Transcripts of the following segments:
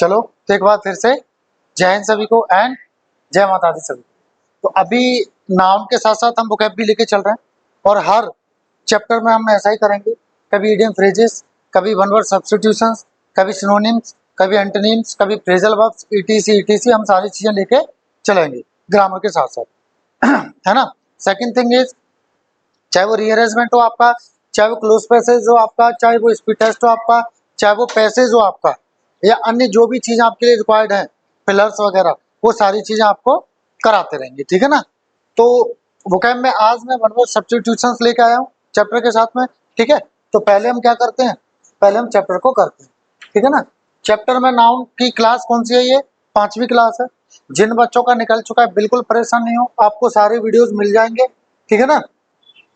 चलो तो एक बार फिर से जय हिंद सभी को एंड जय माता दी सभी को। तो अभी नाउन के साथ साथ हम वोकैब भी लेके चल रहे हैं और हर चैप्टर में हम ऐसा ही करेंगे। कभी इडियम फ्रेजेस, कभी वन वर्ड सब्स्टिट्यूशंस, कभी सिनोनिम्स, कभी एंटोनिम्स, कभी फ्रेजल वर्ब्स, ईटीसी हम सारी चीजें लेके चलेंगे ग्रामर के साथ साथ है ना। सेकंड थिंग इज, चाहे वो रीअरेंजमेंट हो आपका, चाहे वो क्लोज पैसेज हो आपका, चाहे वो स्पीड टेस्ट हो आपका, चाहे वो पैसेज हो आपका, या अन्य जो भी चीज आपके लिए रिक्वायर्ड है, पिलर्स वगैरह, वो सारी चीजें आपको कराते रहेंगे, ठीक है ना। तो वोकैब में आज मैं वन वर्ड सब्स्टिट्यूशंस लेके आया हूँ चैप्टर के साथ में, ठीक है। तो पहले हम क्या करते हैं, पहले हम चैप्टर को करते हैं, ठीक है ना। चैप्टर में नाउन की क्लास कौन सी है, ये 5वीं क्लास है। जिन बच्चों का निकल चुका है बिल्कुल परेशान नहीं हो, आपको सारे वीडियोस मिल जाएंगे, ठीक है ना।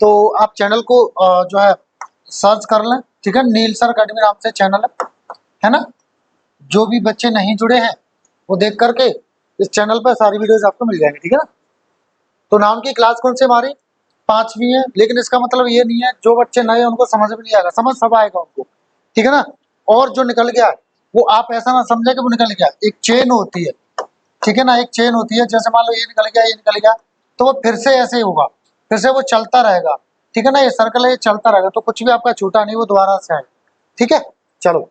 तो आप चैनल को जो है सर्च कर लें, ठीक है। नील सर अकेडमी नाम से चैनल है ना। जो भी बच्चे नहीं जुड़े हैं वो देख करके इस चैनल पर सारी वीडियोस आपको मिल जाएंगी, ठीक है ना। तो नाउन की क्लास कौन सी हमारी 5वीं है, लेकिन इसका मतलब ये नहीं है जो बच्चे नए हैं उनको समझ में नहीं आएगा, समझ सब आएगा उनको, ठीक है ना। और जो निकल गया वो आप ऐसा ना समझे कि वो निकल गया, एक चेन होती है, ठीक है ना। एक चेन होती है, जैसे मान लो ये निकल गया, ये निकल गया, तो वो फिर से ऐसे ही होगा, फिर से वो चलता रहेगा, ठीक है ना। ये सर्कल है, ये चलता रहेगा, तो कुछ भी आपका छूटा नहीं, वो दोबारा से आएगा, ठीक है। चलो,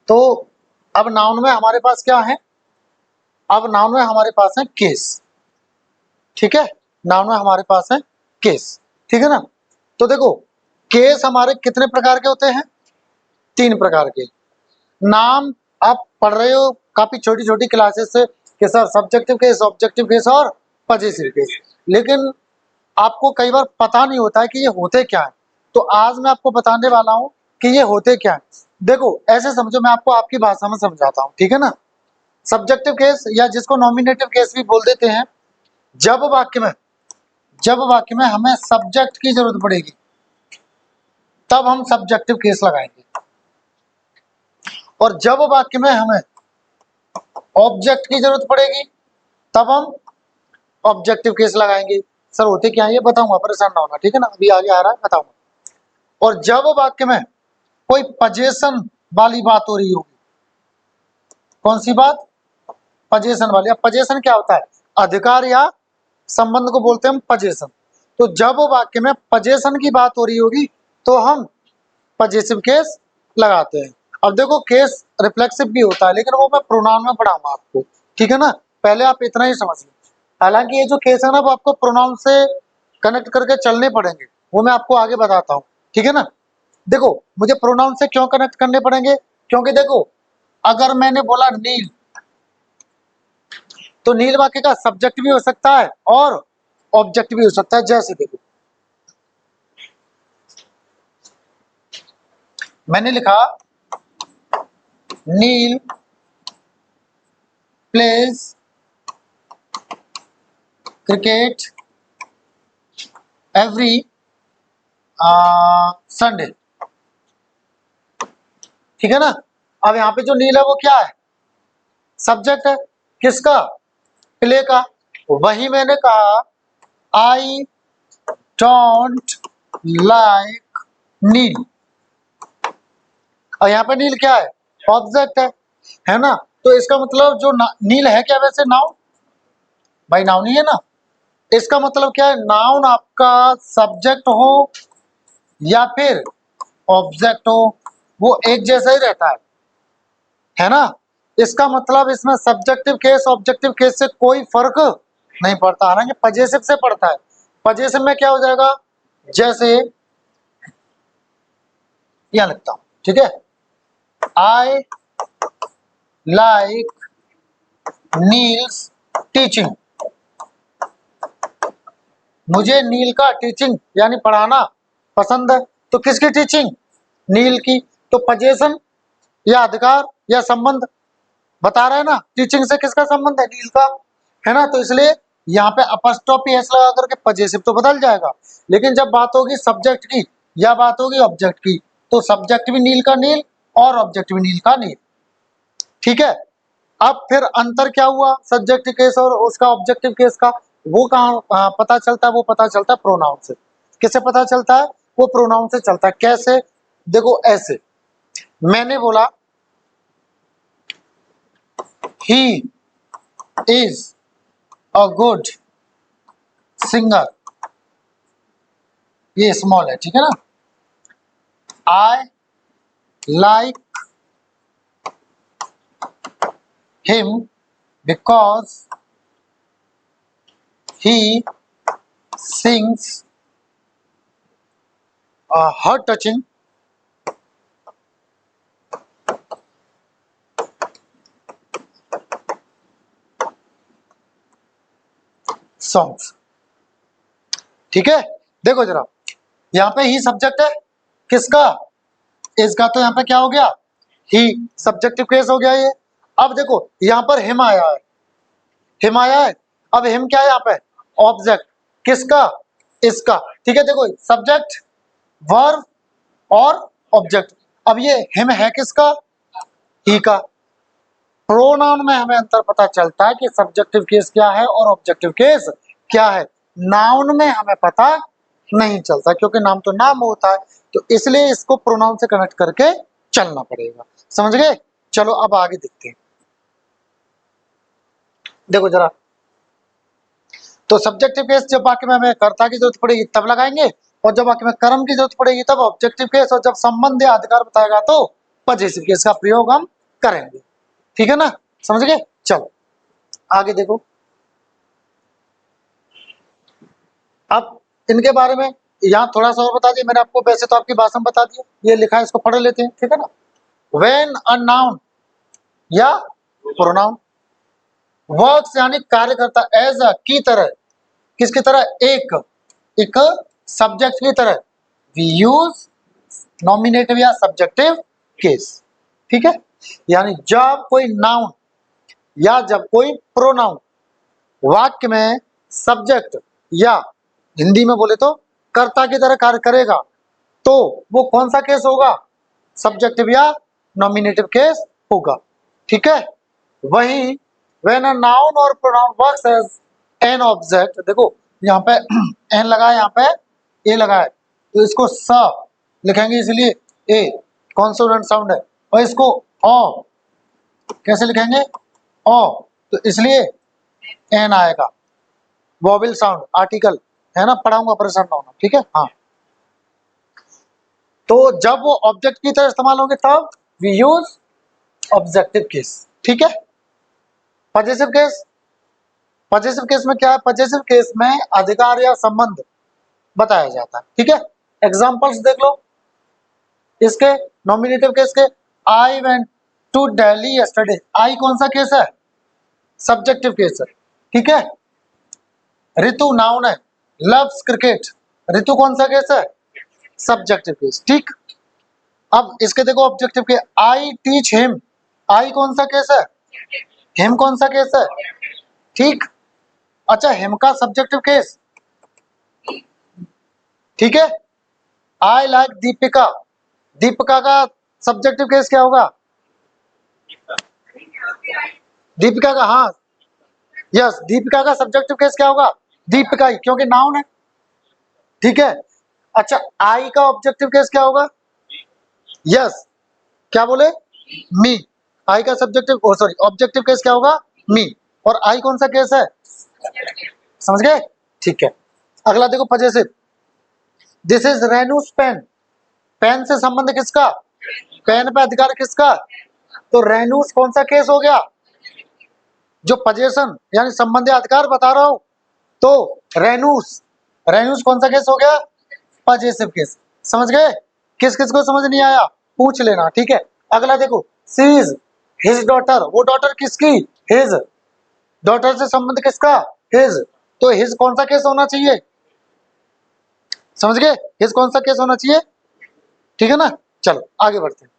तो अब नाउन में हमारे पास क्या है, अब नाउन में हमारे पास है केस, ठीक है। नाउन में हमारे पास है केस, ठीक है ना। तो देखो, केस हमारे कितने प्रकार के होते हैं, 3 प्रकार के। नाम आप पढ़ रहे हो काफी छोटी छोटी क्लासेस से कि sir subjective case, objective case और पजेसिव केस, लेकिन आपको कई बार पता नहीं होता है कि ये होते क्या है। तो आज मैं आपको बताने वाला हूं कि ये होते क्या है। देखो ऐसे समझो, मैं आपको आपकी भाषा में समझाता हूं, ठीक है ना। सब्जेक्टिव केस या जिसको नॉमिनेटिव केस भी बोल देते हैं, जब वाक्य में हमें सब्जेक्ट की जरूरत पड़ेगी तब हम सब्जेक्टिव केस लगाएंगे, और जब वाक्य में हमें ऑब्जेक्ट की जरूरत पड़ेगी तब हम ऑब्जेक्टिव केस लगाएंगे। सर होते क्या है ये बताऊंगा, परेशान ना होना, ठीक है ना, अभी आगे आ रहा है बताऊंगा। और जब वाक्य में कोई पजेशन वाली बात हो रही होगी, कौन सी बात, पजेशन वाली। अब पजेशन क्या होता है, अधिकार या संबंध को बोलते हैं हम पजेशन। तो जब वाक्य में पजेशन की बात हो रही होगी तो हम पजेसिव केस लगाते हैं। अब देखो केस रिफ्लेक्सिव भी होता है, लेकिन वो मैं प्रोनाउन में पढ़ाऊंगा आपको, ठीक है ना। पहले आप इतना ही समझ लो। हालांकि ये जो केस है ना वो आपको प्रोनाउन से कनेक्ट करके चलने पड़ेंगे, वो मैं आपको आगे बताता हूँ, ठीक है ना। देखो मुझे प्रोनाउन से क्यों कनेक्ट करने पड़ेंगे, क्योंकि देखो अगर मैंने बोला नील, तो नील वाक्य का सब्जेक्ट भी हो सकता है और ऑब्जेक्ट भी हो सकता है। जैसे देखो मैंने लिखा नील प्लेज क्रिकेट एवरी संडे, ठीक है ना। अब यहाँ पे जो नील है वो क्या है, सब्जेक्ट है, किसका, प्ले का। वही मैंने कहा आई डोंट लाइक नील, और यहाँ पे नील क्या है, ऑब्जेक्ट है ना। तो इसका मतलब जो नील है क्या, वैसे नाउन, भाई नाउन ही है ना। इसका मतलब क्या है, नाउन आपका सब्जेक्ट हो या फिर ऑब्जेक्ट हो, वो एक जैसा ही रहता है ना। इसका मतलब इसमें सब्जेक्टिव केस ऑब्जेक्टिव केस से कोई फर्क नहीं पड़ता, हालांकि पजेसिव से पड़ता है। पजेसिव में क्या हो जाएगा, जैसे यहां लिखता हूं, ठीक है, आई लाइक नील्स टीचिंग, मुझे नील का टीचिंग यानी पढ़ाना पसंद है। तो किसकी टीचिंग, नील की। तो पजेशन या अधिकार या संबंध बता रहे हैं ना, टीचिंग से किसका संबंध है, नील का, है ना। तो इसलिए यहाँ पे अपस्ट्रोफी एस लगा करके पजेसिव तो बदल जाएगा, लेकिन जब बात होगी सब्जेक्ट की या बात होगी ऑब्जेक्ट की, तो सब्जेक्ट भी नील का नील और ऑब्जेक्ट भी नील का नील, ठीक है। अब फिर अंतर क्या हुआ सब्जेक्टिव केस और उसका ऑब्जेक्टिव केस का, वो कहाँ पता चलता है, वो पता चलता है प्रोनाउन से। किससे पता चलता है, वो प्रोनाउन से चलता है। कैसे, देखो ऐसे मैंने बोला he is a good singer, ये स्मॉल है, ठीक है ना। I like him because he sings heart touching songs, ठीक है। देखो जरा, यहाँ पे ही सब्जेक्ट है किसका, इसका, तो यहाँ पे क्या हो गया, ही सब्जेक्टिव केस हो गया ये। अब देखो यहाँ पर हिम आया है, हिम आया है, अब हिम क्या है यहाँ पे, ऑब्जेक्ट किसका, इसका, ठीक है। देखो सब्जेक्ट, वर्ब और ऑब्जेक्ट। अब ये हिम है किसका, ही का। प्रोनाउन में हमें अंतर पता चलता है कि सब्जेक्टिव केस क्या है और ऑब्जेक्टिव केस क्या है। नाउन में हमें पता नहीं चलता, क्योंकि नाम तो नाम होता है, तो इसलिए इसको प्रोनाउन से कनेक्ट करके चलना पड़ेगा। समझ गए। चलो अब आगे देखते हैं। देखो जरा, तो सब्जेक्टिव केस जब वाक्य में हमें कर्ता की जरूरत पड़ेगी तब लगाएंगे, और जब वाक्य में कर्म की जरूरत पड़ेगी तब ऑब्जेक्टिव केस, और जब संबंध या अधिकार बताएगा तो पजेसिव केस का प्रयोग हम करेंगे, ठीक है ना। समझ गए। चलो आगे देखो। अब इनके बारे में यहाँ थोड़ा सा और बता दिया मैंने आपको, वैसे तो आपकी भाषा में बता दिया, ये लिखा है, इसको पढ़ लेते हैं, ठीक है ना। व्हेन अ नाउन या प्रोनाउन वर्क्स यानी कार्य करता, एज अ की तरह, किसकी तरह, एक सब्जेक्ट की तरह, वी यूज नॉमिनेटिव या सब्जेक्टिव केस, ठीक है। यानी जब कोई नाउन या जब कोई प्रोनाउन वाक्य में सब्जेक्ट या हिंदी में बोले तो कर्ता की तरह कार्य करेगा, तो वो कौन सा केस होगा, सब्जेक्टिव या नॉमिनेटिव केस होगा, ठीक है। वही व्हेन अ नाउन और pronoun works as an object, देखो यहाँ पे एन लगा है, यहाँ पे ए लगा है, तो इसको स लिखेंगे, इसलिए ए कॉन्सोनेंट साउंड है, और इसको ओ कैसे लिखेंगे, ओ, तो इसलिए एन आएगा, वॉवेल साउंड, आर्टिकल है ना, पढ़ाऊंगा, परेशान ना होना, ठीक है। हाँ, तो जब वो ऑब्जेक्ट की तरह इस्तेमाल होंगे तब वी यूज ऑब्जेक्टिव केस, ठीक है। पजेसिव केस, पजेसिव केस में क्या है, पजेसिव केस में अधिकार या संबंध बताया जाता है, ठीक है। एग्जांपल्स देख लो इसके, नॉमिनेटिव केस के। I went to Delhi yesterday, I कौन सा केस है, सब्जेक्टिव केस है, ठीक है। ऋतु नाउन है, लव्स क्रिकेट, ऋतु कौन सा केस है, सब्जेक्टिव केस, ठीक। अब इसके देखो ऑब्जेक्टिव के, आई टीच हिम, आई कौन सा केस है, हिम कौन सा केस है, ठीक। अच्छा, हिम का सब्जेक्टिव केस, ठीक है। आई लाइक दीपिका, दीपिका का सब्जेक्टिव केस क्या होगा, दीपिका का, हाँ यस, दीपिका का सब्जेक्टिव केस क्या होगा, दीपिका ही, क्योंकि नाउन है, ठीक है। अच्छा, आई का ऑब्जेक्टिव केस क्या होगा, यस, क्या बोले, मी, आई का सब्जेक्टिव, ओ सॉरी, ऑब्जेक्टिव केस क्या होगा, मी, और आई कौन सा केस है, समझ गए, ठीक है। अगला देखो possessive, this is Renu's pen, pen से संबंध किसका, पेन पे अधिकार किसका, तो रेनूस कौन सा केस हो गया, जो पजेशन यानी संबंध या अधिकार बता रहा हूं, तो रेनूस, रेनूस कौन सा केस हो गया, पजेसिव केस, समझ गए। किस किस को समझ नहीं आया पूछ लेना, ठीक है। अगला देखो, सी इज हिज डॉटर, वो डॉटर किसकी, हिज, डॉटर से संबंध किसका, हिज, तो हिज कौन सा केस होना चाहिए, समझ गए, हिज कौन सा केस होना चाहिए, ठीक है ना। चलो आगे बढ़ते हैं।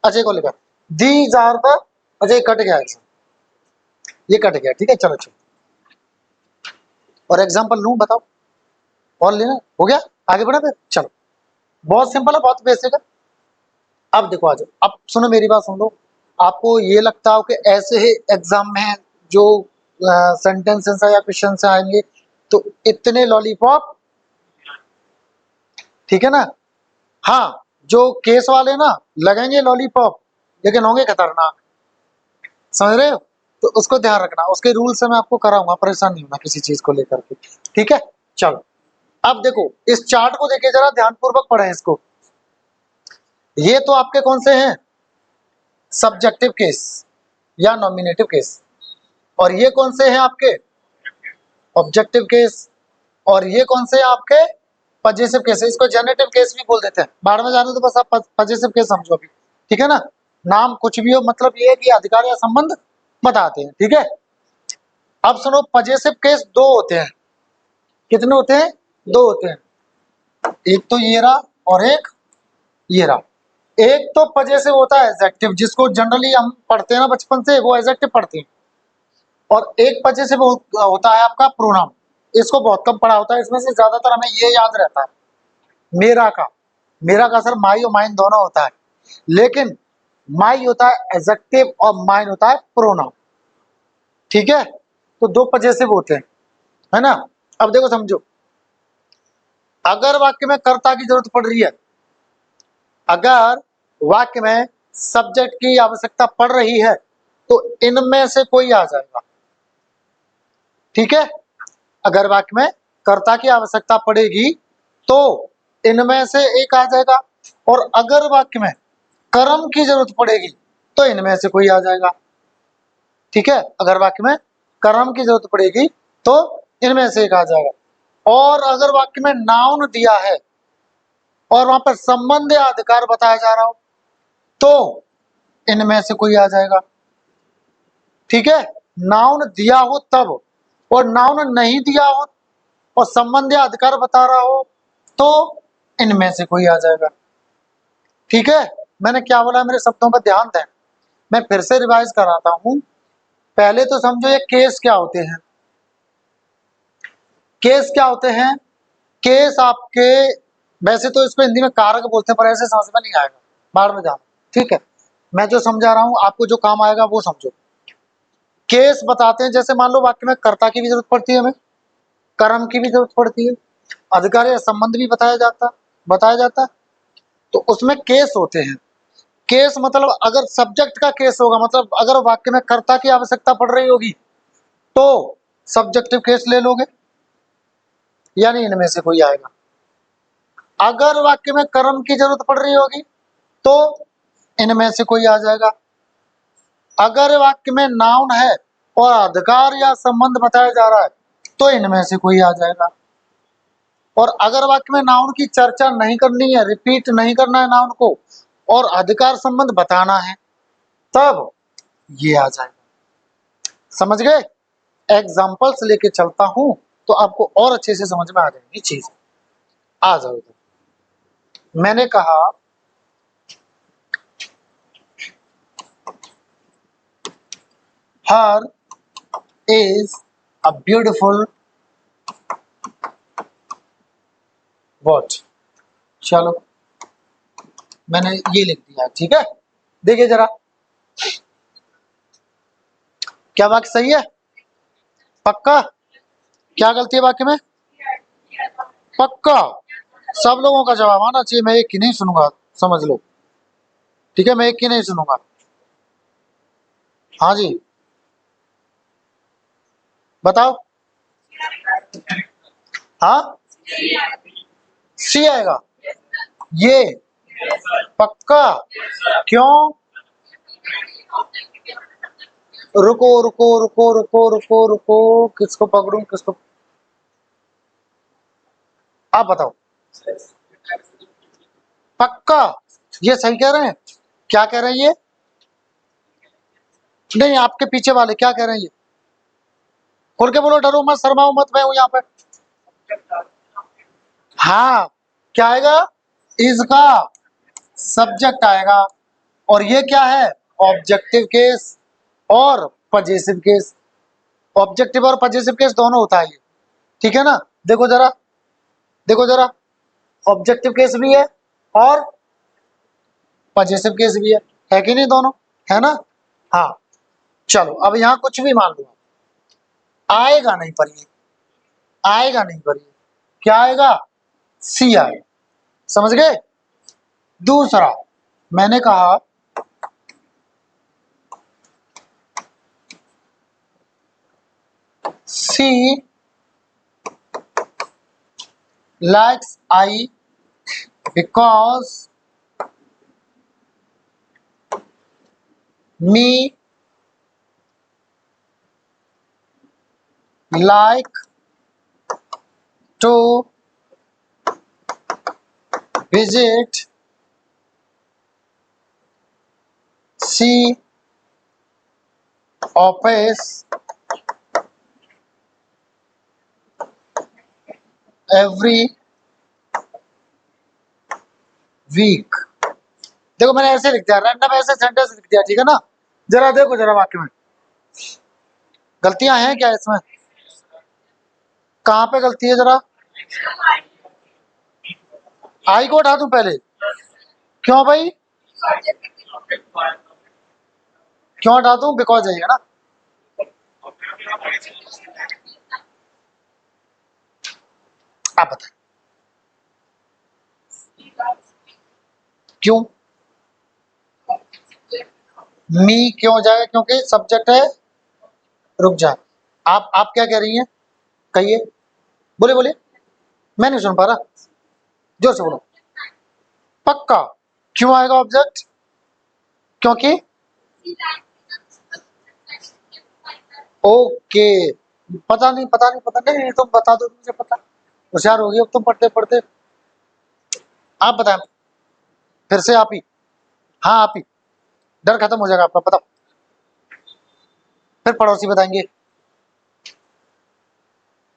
अजय को लिखा, these are the, Ajay cut गया, ये कट गया, ठीक है। चलो चलो, और एग्जांपल लूं, बताओ, और लेना हो गया, आगे बढ़ा फिर, चलो। बहुत सिंपल है, बहुत बेसिक है। अब देखो, आ जाओ, अब सुनो मेरी बात सुन लो। आपको ये लगता हो कि ऐसे ही एग्जाम में जो सेंटेंसेस या क्वेश्चन आएंगे तो इतने लॉलीपॉप, ठीक है ना। हाँ, जो केस वाले ना लगेंगे लॉलीपॉप, लेकिन होंगे खतरनाक, समझ रहे हो। तो उसको ध्यान रखना, उसके रूल से मैं आपको कराऊंगा, परेशान नहीं होना किसी चीज को लेकर के, ठीक है। चलो अब देखो इस चार्ट को देखिए जरा, ध्यानपूर्वक पढ़ें इसको। ये तो आपके कौन से हैं, सब्जेक्टिव केस या नॉमिनेटिव केस, और ये कौन से हैं आपके ऑब्जेक्टिव केस, और ये कौन से हैं आपके पजेसिव केस। इसको जेनेटिव केस भी बोल देते हैं, बाहर में जाने तो बस आप पजेसिव केस समझो अभी, ठीक है ना। नाम कुछ भी हो, मतलब ये है कि अधिकार या संबंध बताते हैं, ठीक है। अब सुनो, पजेसिव केस दो होते हैं। कितने होते हैं, दो होते हैं। एक तो ये रहा और एक ये रहा। एक तो पजेसिव होता है एडजेक्टिव, जिसको जनरली हम पढ़ते हैं ना बचपन से, वो एडजेक्टिव पढ़ते हैं। और एक पजेसिव होता है आपका प्रोनाउन, इसको बहुत कम पढ़ा होता है, इसमें से ज्यादातर हमें ये याद रहता है, मेरा का असर माई और माइन दोनों होता है, लेकिन माई होता है एडजेक्टिव और माइन होता है प्रोनाउन, ठीक है। तो दो पजेसिव होते हैं, है ना। अब देखो समझो, अगर वाक्य में कर्ता की जरूरत पड़ रही है, अगर वाक्य में सब्जेक्ट की आवश्यकता पड़ रही है, तो इनमें से कोई आ जाएगा, ठीक है। अगर वाक्य में कर्ता की आवश्यकता पड़ेगी तो इनमें से एक आ जाएगा, और अगर वाक्य में कर्म की जरूरत पड़ेगी तो इनमें से कोई आ जाएगा, ठीक है। अगर वाक्य में कर्म की जरूरत पड़ेगी तो इनमें से एक आ जाएगा। और अगर वाक्य में नाउन दिया है और वहां पर संबंध या अधिकार बताया जा रहा हो तो इनमें से कोई आ जाएगा, ठीक है। नाउन दिया हो तब, और नाउन नहीं दिया हो और संबंध या अधिकार बता रहा हो तो इनमें से कोई आ जाएगा, ठीक है। मैंने क्या बोला, मेरे शब्दों पर ध्यान दें, मैं फिर से रिवाइज कराता हूं। पहले तो समझो ये केस क्या होते हैं। केस क्या होते हैं, केस आपके, वैसे तो इसको हिंदी में कारक बोलते हैं, पर ऐसे समझ में नहीं आएगा, बाहर में जाना, ठीक है। मैं जो समझा रहा हूं आपको जो काम आएगा वो समझो। केस बताते हैं, जैसे मान लो वाक्य में कर्ता की भी जरूरत पड़ती है, हमें कर्म की भी जरूरत पड़ती है, अधिकार या संबंध भी बताया जाता है, तो उसमें केस होते हैं। केस मतलब अगर सब्जेक्ट का केस होगा, मतलब अगर वाक्य में कर्ता की आवश्यकता पड़ रही होगी तो सब्जेक्टिव केस ले लोगे, यानी इनमें से कोई आएगा। अगर वाक्य में कर्म की जरूरत पड़ रही होगी तो इनमें से कोई आ जाएगा। अगर वाक्य में नाउन है और अधिकार या संबंध बताया जा रहा है तो इनमें से कोई आ जाएगा। और अगर वाक्य में नाउन की चर्चा नहीं करनी है, रिपीट नहीं करना है नाउन को, और अधिकार संबंध बताना है, तब ये आ जाएगा। समझ गए। एग्जाम्पल्स लेके चलता हूं तो आपको और अच्छे से समझ में आ जाएगी चीज। आ जाओ इधर। मैंने कहा हर इज अ ब्यूटिफुल वॉच। चलो मैंने ये लिख दिया, ठीक है। देखिए जरा, क्या वाक्य सही है, पक्का। क्या गलती है वाक्य में, पक्का। सब लोगों का जवाब आना चाहिए, मैं एक ही नहीं सुनूंगा, समझ लो, ठीक है। मैं एक ही नहीं सुनूंगा। हाँ जी, बताओ। हाँ, सी आएगा, ये पक्का। क्यों, रुको रुको रुको रुको रुको रुको, किसको पकड़ूं किसको, आप बताओ। पक्का, ये सही कह रहे हैं। क्या कह रहे हैं ये, नहीं आपके पीछे वाले क्या कह रहे हैं ये, खोल के बोलो, डरो मत, शर्माओ मत, मैं हूं यहाँ पे। हाँ, क्या आएगा, इसका सब्जेक्ट आएगा, और ये क्या है, ऑब्जेक्टिव केस और पजेसिव केस। ऑब्जेक्टिव और पजेसिव केस दोनों होता है ये, ठीक है ना। देखो जरा, देखो जरा, ऑब्जेक्टिव केस भी है और पजेसिव केस भी है कि नहीं, दोनों है ना। हाँ, चलो अब यहाँ कुछ भी मान लो, आएगा नहीं पर ये, आएगा नहीं पर ये, क्या आएगा, सी आएगा। समझ गए। दूसरा, मैंने कहा सी likes I because me like to visit C office every week। देखो मैंने ऐसे लिख दिया, रैंडम ऐसे सेंटेंस लिख दिया, ठीक है ना। जरा देखो जरा वाक्य में गलतियां हैं क्या इसमें, कहाँ पे गलती है जरा। आई को उठा दूं पहले, क्यों भाई, क्यों हटा दूं, बिकॉज है ना। आप बताएं क्यों मी क्यों हो जाएगा, क्योंकि सब्जेक्ट है। रुक जा, आप क्या कह रही हैं, कहिए, बोले बोले, मैं नहीं सुन पा रहा, जोर से बोलो। पक्का, क्यों आएगा ऑब्जेक्ट, क्योंकि ओके, पता नहीं पता नहीं पता नहीं, तुम बता दो, मुझे पता, होशियार होगी अब तुम पढ़ते पढ़ते। आप बताएं फिर से, आप ही, हाँ आप ही, डर खत्म हो जाएगा आपका, पता। फिर पड़ोसी बताएंगे,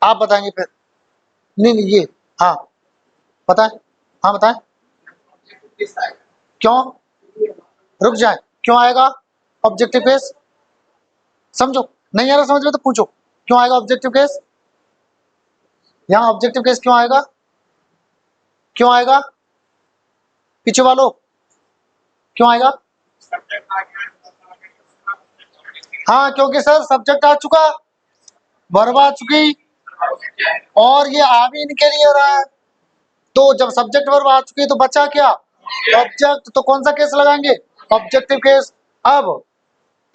आप बताएंगे फिर, नहीं नहीं ये, हाँ बताएं, हाँ बताएं, क्यों, रुक जाए, क्यों आएगा ऑब्जेक्टिव केस, समझो, नहीं आ रहा समझ में तो पूछो, क्यों आएगा ऑब्जेक्टिव केस, यहाँ ऑब्जेक्टिव केस क्यों आएगा, क्यों आएगा, पीछे वालों, क्यों आएगा। हाँ क्योंकि सर सब्जेक्ट आ चुका, वर्ब आ चुकी, और ये आ भी इनके लिए रहा है, तो जब सब्जेक्ट वर्ब आ चुकी है तो बचा क्या, ऑब्जेक्ट, तो कौन सा केस लगाएंगे, ऑब्जेक्टिव केस। अब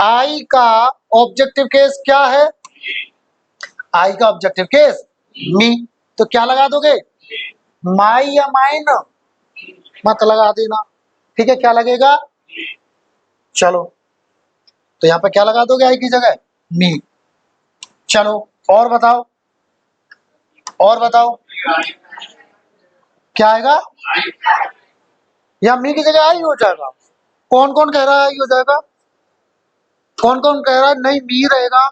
आई का ऑब्जेक्टिव केस क्या है, आई का ऑब्जेक्टिव केस मी, तो क्या लगा दोगे, माई या माइन, मत लगा देना, ठीक है, क्या लगेगा, चलो, तो यहाँ पे क्या लगा दोगे आई की जगह, मी। चलो और बताओ, और बताओ, क्या आएगा, या मी की जगह आई हो जाएगा, कौन कौन कह रहा है आई हो जाएगा, कौन कौन कह रहा है नहीं मी रहेगा,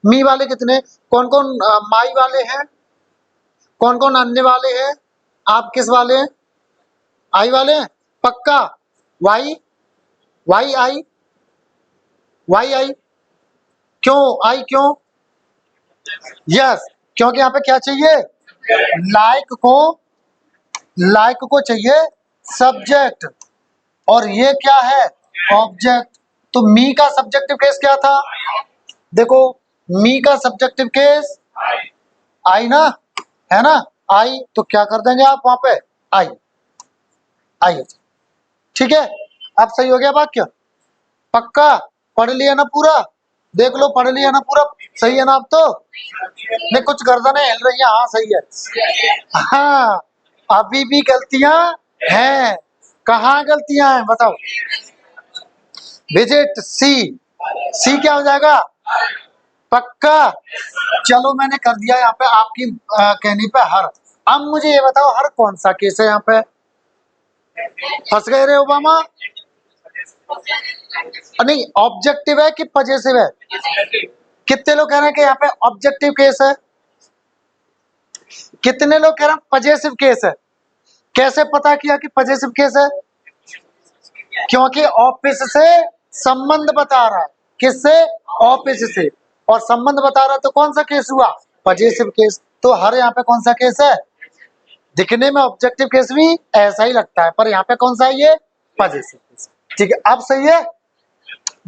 मी वाले कितने, कौन कौन माई वाले हैं, कौन कौन अन्य वाले हैं, आप किस वाले हैं, आई वाले हैं, पक्का, वाई, वाई आई, वाई आई, क्यों आई क्यों, यस, क्योंकि यहाँ पे क्या चाहिए, लाइक को, लाइक को चाहिए सब्जेक्ट, और ये क्या है ऑब्जेक्ट, तो मी का सब्जेक्टिव केस क्या था, देखो मी का सब्जेक्टिव केस आई ना, है ना, आई, तो क्या कर देंगे आप वहां पे, आई, आई, ठीक है। अब सही हो गया वाक्य, पक्का, पढ़ लिया ना पूरा, देख लो पढ़ लिया ना पूरा, सही है ना, अब तो नहीं कुछ गर्दनें हिल रही है, हाँ सही है, हाँ अभी भी गलतियां हैं, कहाँ गलतियां हैं बताओ, विजिट सी, सी क्या हो जाएगा, पक्का, चलो मैंने कर दिया यहाँ पे आपकी कहने पे हर। अब मुझे ये बताओ हर कौन सा केस है यहाँ पे, फंस गए रे ओबामा, नहीं ऑब्जेक्टिव है कि पजेसिव है, कितने लोग कह रहे हैं कि यहाँ पे ऑब्जेक्टिव केस है, कितने लोग कह रहे हैं पजेसिव केस है, कैसे पता किया कि पजेसिव केस है, क्योंकि ऑफिस से संबंध बता रहा है, किससे, ऑफिस से, और संबंध बता रहा है तो कौन सा केस हुआ, पजेसिव केस, तो हर यहाँ पे कौन सा केस है, दिखने में ऑब्जेक्टिव केस भी ऐसा ही लगता है, पर यहाँ पे कौन सा है ये, पजेसिव केस, ठीक है, अब सही है,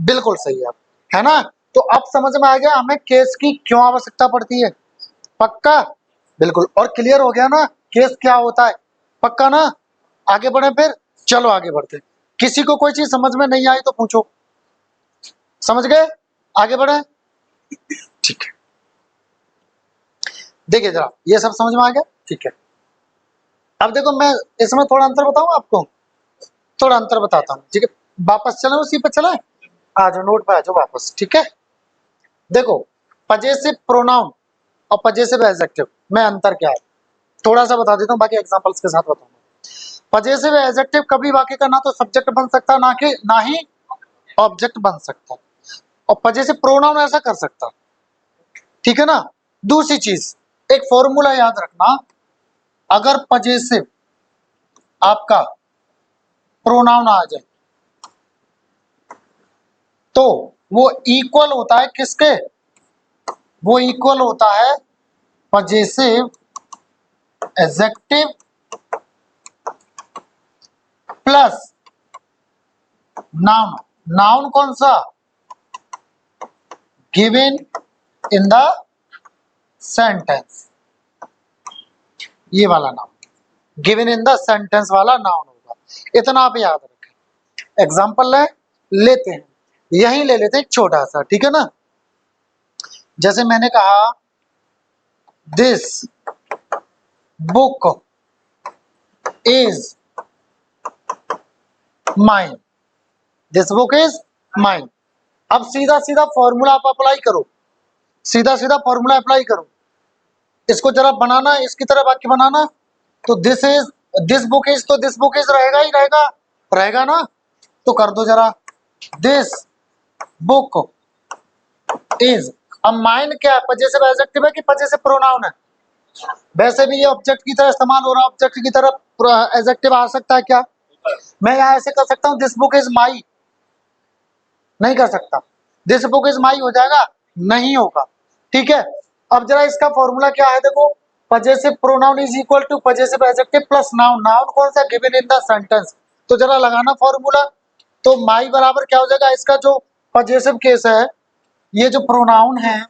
बिल्कुल सही है ना। तो अब समझ में आ गया हमें केस की क्यों आवश्यकता पड़ती है, पक्का, बिल्कुल, और क्लियर हो गया ना केस क्या होता है, पक्का ना। आगे बढ़े फिर, चलो आगे बढ़ते, किसी को कोई चीज समझ में नहीं आई तो पूछो, समझ गए, आगे बढ़े, ठीक है। देखिए जरा, ये सब समझ में आ गया, ठीक है। अब देखो मैं इसमें थोड़ा अंतर बताऊं आपको, थोड़ा अंतर बताता हूं, ठीक है। वापस चले उसी पे चले, आ जाओ नोट पे आ जाओ वापस, ठीक है। देखो पजेसिव प्रोनाउन और पजेसिव एडजेक्टिव में अंतर क्या है, थोड़ा सा बता देता हूँ, बाकी एग्जांपल्स के साथ बताऊंगा। पजेसिव एडजेक्टिव कभी वाक्य का ना तो सब्जेक्ट बन सकता ना ही ऑब्जेक्ट बन सकता, और पजेसिव प्रोनाउन ऐसा कर सकता, ठीक है ना। दूसरी चीज, एक फॉर्मूला याद रखना, अगर पजेसिव आपका प्रोनाउन आ जाए तो वो इक्वल होता है किसके, वो इक्वल होता है possessive adjective plus noun. Noun कौन सा, गिवन इन द सेंटेंस, ये वाला noun, given in the sentence वाला नाउन होगा, इतना आप याद रखें। एग्जांपल लेते हैं, यही ले लेते हैं छोटा सा, ठीक है ना। जैसे मैंने कहा this book is mine, this book is mine. अब सीधा सीधा फॉर्मूला आप अप्लाई करो, सीधा सीधा फॉर्मूला अप्लाई करो, इसको जरा बनाना, इसकी तरह वाक्य बनाना, तो दिस बुक इज, तो दिस बुक इज रहेगा ही रहेगा, रहेगा ना, तो कर दो जरा, दिस बुक इज। अब माइन क्या है, पजेसिव एडजेक्टिव है कि पजेसिव प्रोनाउन है, वैसे भी ये ऑब्जेक्ट की तरह इस्तेमाल हो रहा है, ऑब्जेक्ट की तरह एडजेक्टिव आ सकता है क्या, मैं यहाँ ऐसे कर सकता हूँ, दिस बुक इज माई, नहीं कर सकता, दिस बुक इज माई हो जाएगा, नहीं होगा, ठीक है। अब जरा इसका फॉर्मूला क्या है, देखो possessive pronoun is equal to possessive adjective plus noun, noun कौन सा, गिवन इन द सेंटेंस, तो जरा लगाना फॉर्मूला, तो माई बराबर क्या हो जाएगा, इसका जो पजेसिव केस है, ये जो प्रोनाउन है,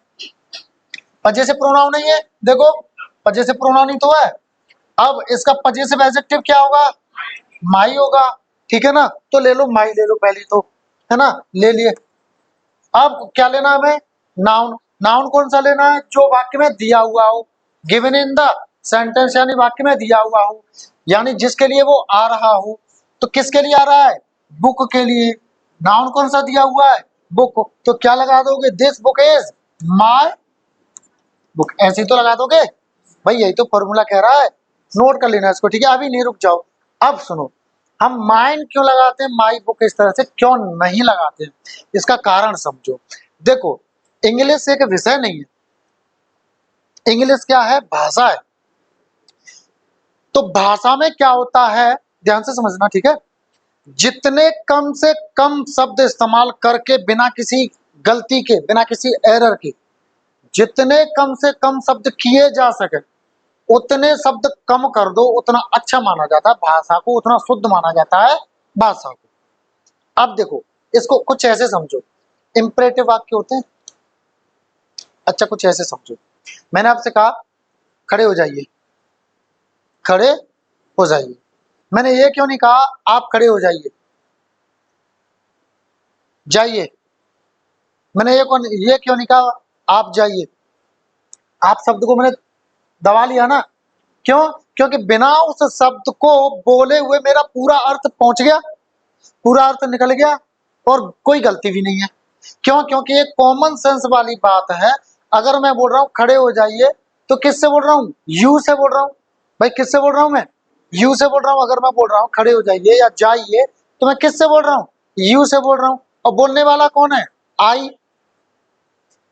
पजेसिव प्रोनाउन है ये, देखो पजेसिव प्रोनाउन ही तो है, अब इसका पजेसिव एडजेक्टिव क्या होगा, माई होगा, ठीक है ना, तो ले लो माई, ले लो पहली तो, है ना, ले लिए। अब क्या लेना है हमें, नाउन, नाउन कौन सा लेना है, जो वाक्य में दिया हुआ हो, गिवन इन द सेंटेंस, यानी वाक्य में दिया हुआ हो, यानी जिसके लिए वो आ रहा हो, तो किसके लिए आ रहा है, बुक के लिए, नाउन कौन सा दिया हुआ है, बुक, तो क्या लगा दोगे, this book is my book, ऐसे ही तो लगा दोगे भाई, यही तो फॉर्मूला कह रहा है, नोट कर लेना इसको, ठीक है, अभी नहीं, रुक जाओ। अब सुनो, हम माइन क्यों लगाते हैं, माई बुक इस तरह से क्यों नहीं लगाते हैं, इसका कारण समझो। देखो इंग्लिश एक विषय नहीं है, इंग्लिश क्या है, भाषा है, तो भाषा में क्या होता है, ध्यान से समझना, ठीक है, जितने कम से कम शब्द इस्तेमाल करके, बिना किसी गलती के, बिना किसी एरर के, जितने कम से कम शब्द किए जा सके, उतने शब्द कम कर दो, उतना अच्छा माना जाता है भाषा को, उतना शुद्ध माना जाता है भाषा को। अब देखो इसको कुछ ऐसे समझो, इंपरेटिव वाक्य होते हैं, अच्छा कुछ ऐसे समझो, मैंने आपसे कहा खड़े हो जाइए, खड़े हो जाइए, मैंने ये क्यों नहीं कहा आप खड़े हो जाइए, जाइए, मैंने ये क्यों नहीं कहा आप जाइए, आप शब्द को मैंने दबा लिया ना, क्यों, क्योंकि बिना उस शब्द को बोले हुए मेरा पूरा अर्थ पहुंच गया, पूरा अर्थ निकल गया, और कोई गलती भी नहीं है, क्यों, क्योंकि एक कॉमन सेंस वाली बात है। अगर मैं बोल रहा हूं खड़े हो जाइए, तो किससे बोल रहा हूं, यू से बोल रहा हूं, भाई किससे बोल रहा हूं मैं, यू से बोल रहा हूं। अगर मैं बोल रहा हूं खड़े हो जाइए या जाइए, तो मैं किससे बोल रहा हूं, यू से बोल रहा हूं, और बोलने वाला कौन है, आई,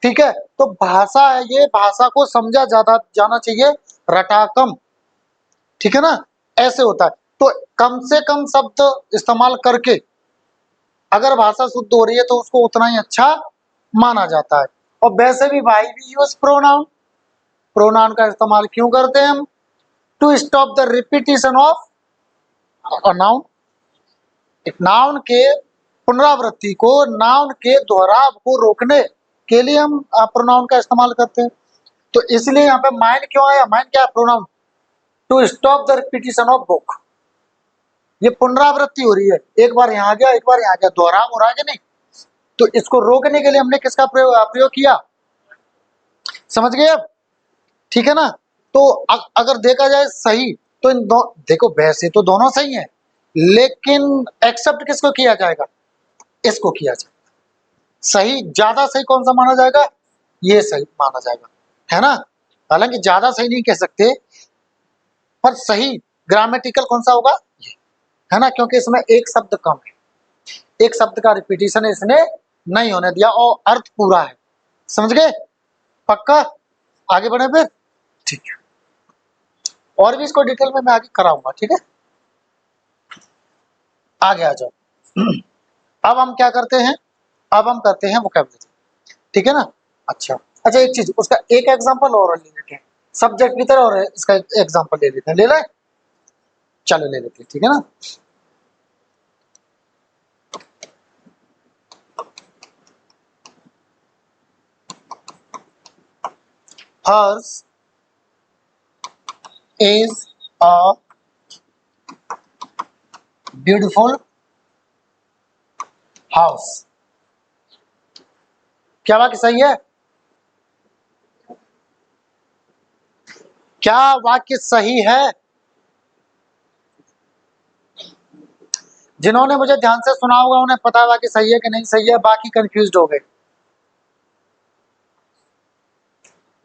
ठीक है। तो भाषा है ये, भाषा को समझा ज्यादा जाना चाहिए, रटाकम, ठीक है ना, ऐसे होता है। तो कम से कम शब्द इस्तेमाल करके अगर भाषा शुद्ध हो रही है, तो उसको उतना ही अच्छा माना जाता है। और वैसे भी भाई भी यूज प्रोनाउन, प्रोनाउन का इस्तेमाल क्यों करते हैं हम, to stop the repetition of a noun, एक नाउन के पुनरावृत्ति को, नाउन के दोहराव को रोकने के लिए हम प्रोनाउन का इस्तेमाल करते हैं। तो इसलिए यहाँ पे माइन क्यों आया, माइन क्या है, pronoun, to stop the repetition of book, ये पुनरावृत्ति हो रही है, एक बार यहाँ गया, एक बार यहाँ गया, दोहराव हो रहा है कि नहीं, तो इसको रोकने के लिए हमने किसका प्रयोग किया, समझ गए अब, ठीक है ना। तो अगर देखा जाए सही तो देखो वैसे तो दोनों सही है, लेकिन एक्सेप्ट किसको किया जाएगा, इसको किया जाएगा। सही ज्यादा सही कौन सा माना जाएगा, ये सही माना जाएगा, है ना। हालांकि ज्यादा सही नहीं कह सकते, पर सही ग्रामेटिकल कौन सा होगा, ये, है ना, क्योंकि इसमें एक शब्द कम है, एक शब्द का रिपीटिशन इसने नहीं होने दिया और अर्थ पूरा है। समझ गए, पक्का। आगे बढ़े फिर, ठीक है। और भी इसको डिटेल में मैं आगे कराऊंगा, ठीक है। आगे आ जाओ। अब हम क्या करते हैं, अब हम करते हैं वोकैबुलरी, ठीक है ना। अच्छा अच्छा, एक चीज, उसका एक एग्जांपल और ले लेते हैं, सब्जेक्ट की तरह, और इसका एग्जांपल ले लेते हैं, ले लें, चलो ले लेते हैं, ठीक है ना। Hers is a beautiful house। क्या वाक्य सही है, क्या वाक्य सही है। जिन्होंने मुझे ध्यान से सुना होगा उन्हें पता होगा कि सही है कि नहीं सही है, बाकी कंफ्यूज्ड हो गए।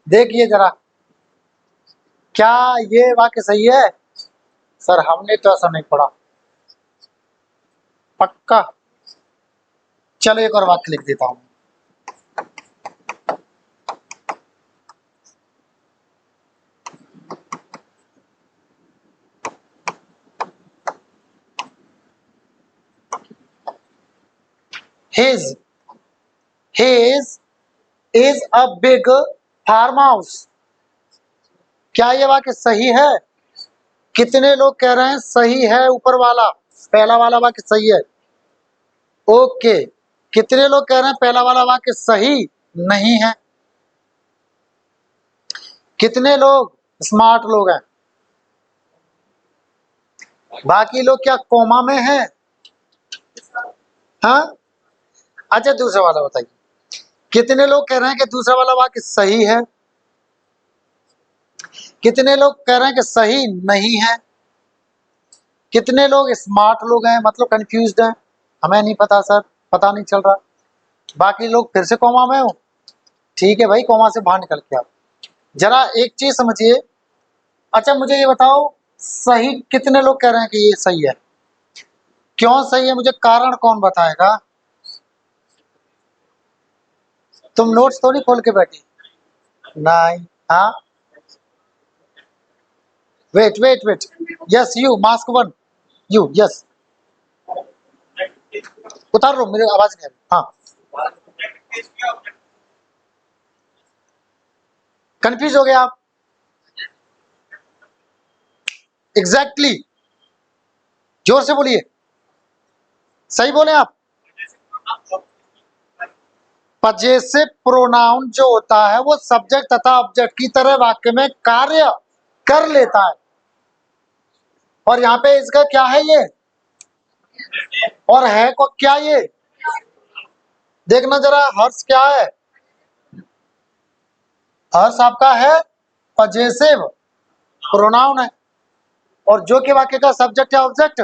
देखिए जरा, क्या ये वाक्य सही है, सर हमने तो ऐसा नहीं पढ़ा, पक्का। चलो एक और वाक्य लिख देता हूं। His is a big farmhouse। क्या ये वाक्य सही है, कितने लोग कह रहे हैं सही है, ऊपर वाला पहला वाला वाक्य सही है, ओके। कितने लोग कह रहे हैं पहला वाला वाक्य सही नहीं है, कितने लोग स्मार्ट लोग हैं, बाकी लोग क्या कोमा में हैं, हाँ। अच्छा दूसरा वाला बताइए, कितने लोग कह रहे हैं कि दूसरा वाला वाक्य सही है, कितने लोग कह रहे हैं कि सही नहीं है, कितने लोग स्मार्ट लोग हैं, मतलब कंफ्यूज्ड हैं, हमें नहीं पता सर, पता नहीं चल रहा, बाकी लोग फिर से कोमा में हो, ठीक है भाई, कोमा से बाहर निकल के आओ। जरा एक चीज समझिए, अच्छा मुझे ये बताओ, सही कितने लोग कह रहे हैं कि ये सही है, क्यों सही है, मुझे कारण कौन बताएगा। तुम नोट्स तो नहीं खोल के बैठी, नहीं, हाँ, wait wait wait, yes you mask one, you yes, उतार लो, मेरी आवाज नहीं आ रही, हाँ। कंफ्यूज हो गया आप, एग्जैक्टली exactly. जोर से बोलिए, सही बोले आप। पजेसिव प्रोनाउन जो होता है वो सब्जेक्ट तथा ऑब्जेक्ट की तरह वाक्य में कार्य कर लेता है, और यहाँ पे इसका क्या है ये, और है को क्या ये, देखना जरा, हर्ष क्या है, हर्ष आपका है पजेसिव प्रोनाउन है, और जो कि वाक्य का सब्जेक्ट या ऑब्जेक्ट,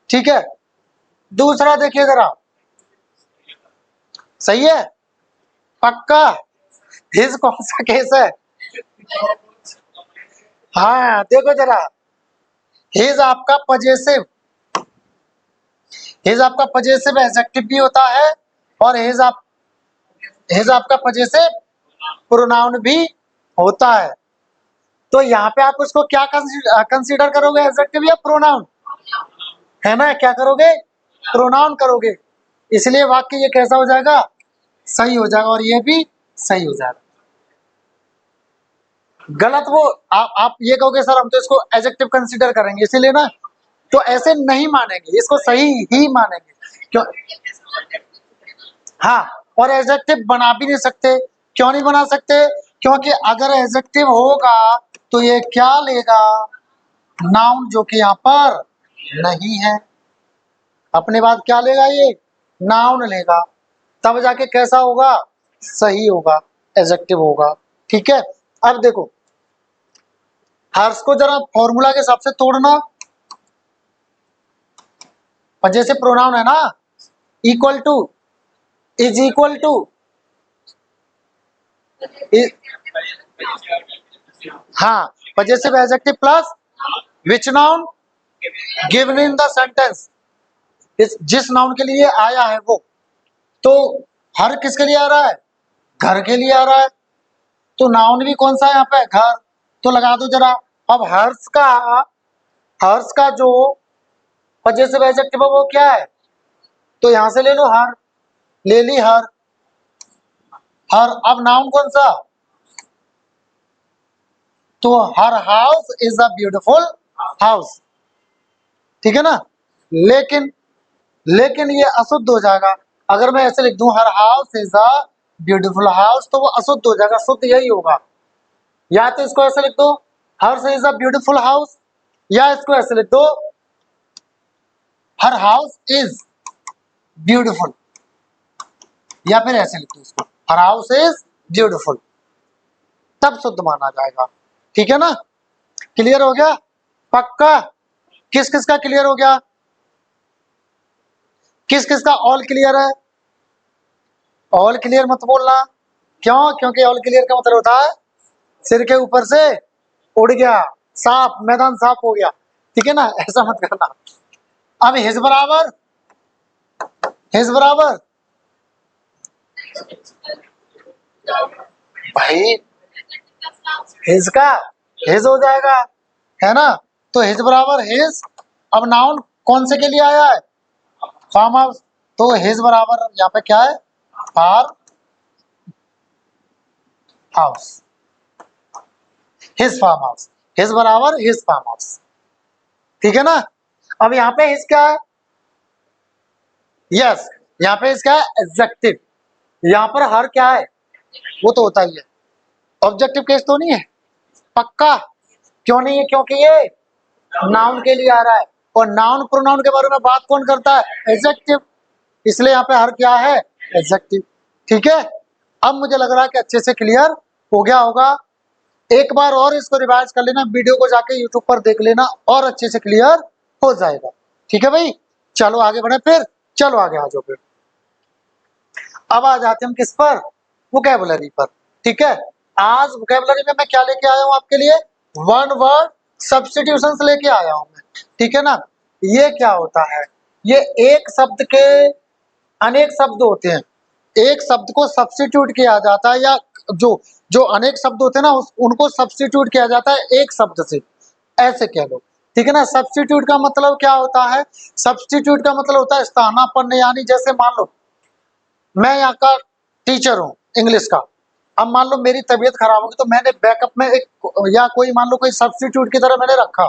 ठीक है। दूसरा देखिए जरा, सही है, पक्का। हिज कौन सा केस है, हाँ देखो जरा, हिज आपका पजेसिव, हिज आपका पजेसिव एडजेक्टिव भी होता है, और हिज आपका पजेसिव प्रोनाउन भी होता है। तो यहाँ पे आप उसको क्या कंसीडर करोगे, एडजेक्टिव या प्रोनाउन, है ना, क्या करोगे, प्रोनाउन करोगे, इसलिए वाक्य ये कैसा हो जाएगा, सही हो जाएगा, और ये भी सही हो जाएगा। गलत वो आप ये कहोगे सर हम तो इसको एडजेक्टिव कंसीडर करेंगे इसीलिए ना, तो ऐसे नहीं मानेंगे, इसको सही ही मानेंगे, क्यों, हाँ, और एडजेक्टिव बना भी नहीं सकते, क्यों नहीं बना सकते, क्योंकि अगर एडजेक्टिव होगा तो ये क्या लेगा, नाउन, जो कि यहाँ पर नहीं है, अपने बाद क्या लेगा, ये नाउन लेगा, तब जाके कैसा होगा, सही होगा, एडजेक्टिव होगा, ठीक है। अब देखो हर्ष को जरा फॉर्मूला के हिसाब से तोड़ना, और जैसे प्रोनाउन है ना, equal to, is equal to, हाँ, possessive adjective plus which noun given in the sentence, जिस नाउन के लिए आया है वो। तो हर किसके लिए आ रहा है? घर के लिए आ रहा है। तो नाउन भी कौन सा है यहाँ पे? घर। तो लगा दो जरा। अब हर्ष का जो पजेसिव एडजेक्टिव है वो क्या है? तो यहां से ले लो हर, ले ली हर। अब नाउन कौन सा? तो her house is a beautiful house, ठीक है ना। लेकिन ये अशुद्ध हो जाएगा अगर मैं ऐसे लिख दूं her house is a beautiful house, तो वो अशुद्ध हो जाएगा, शुद्ध यही होगा। या तो इसको ऐसे लिख दो हर्ष इज अ ब्यूटीफुल हाउस, या इसको ऐसे लिख दो हर हाउस इज ब्यूटीफुल, या फिर ऐसे लिख दो इसको हर हाउस इज ब्यूटीफुल, तब शुद्ध माना जाएगा, ठीक है ना। क्लियर हो गया? पक्का? किस किस का क्लियर हो गया? किस किस का ऑल क्लियर है? ऑल क्लियर मत बोलना, क्यों? क्योंकि ऑल क्लियर का मतलब होता है सिर के ऊपर से उड़ गया, साफ, मैदान साफ हो गया, ठीक है ना, ऐसा मत करना। अब हिज बराबर, हिज बराबर भाई हिज का हिज हो जाएगा, है ना। तो हिज बराबर हिज। अब नाउन कौन से के लिए आया है? Farm house. तो हिज बराबर यहाँ पे क्या है? Farm house, his farm house, his बराबर हिज फार्म हाउस, ठीक है ना। अब यहाँ पे हिज क्या है? यस, यहाँ पे इसका एडजेक्टिव। यहाँ पर हर क्या है? वो तो होता ही है, ऑब्जेक्टिव केस तो नहीं है। पक्का? क्यों नहीं है? क्योंकि ये नाउन के लिए आ रहा है, और नाउन प्रोनाउन के बारे में बात कौन करता है? एडजेक्टिव। इसलिए यहाँ पे हर क्या है? एडजेक्टिव, ठीक है। अब मुझे लग रहा है कि अच्छे से क्लियर हो गया होगा। एक बार और इसको रिवाइज कर लेना, वीडियो को जाके यूट्यूब पर देख लेना, और अच्छे से क्लियर हो जाएगा, ठीक है भाई। चलो आगे बढ़े फिर, चलो आगे आ जाओ फिर। अब आ जाते हैं हम किस पर? वोकैबुलरी पर, ठीक है। आज वोकैबुलरी में मैं क्या लेके आया हूं आपके लिए? वन वर्ड सब्स्टिट्यूशंस लेके आया हूं मैं, ठीक है ना। ये क्या होता है? ये एक शब्द के अनेक शब्द होते हैं, एक शब्द को सब्स्टिट्यूट किया जाता है, या जो जो अनेक शब्द होते हैं ना उनको सब्स्टिट्यूट किया जाता है एक शब्द से, ऐसे कह लो, ठीक है ना। सब्स्टिट्यूट का मतलब क्या होता है? सब्स्टिट्यूट का मतलब होता है स्थानापन्न, यानी जैसे मान लो मैं यहाँ का टीचर हूँ इंग्लिश का। अब मान लो मेरी तबीयत खराब होगी, तो मैंने बैकअप में एक, या कोई मान लो कोई सब्स्टिट्यूट की तरह मैंने रखा,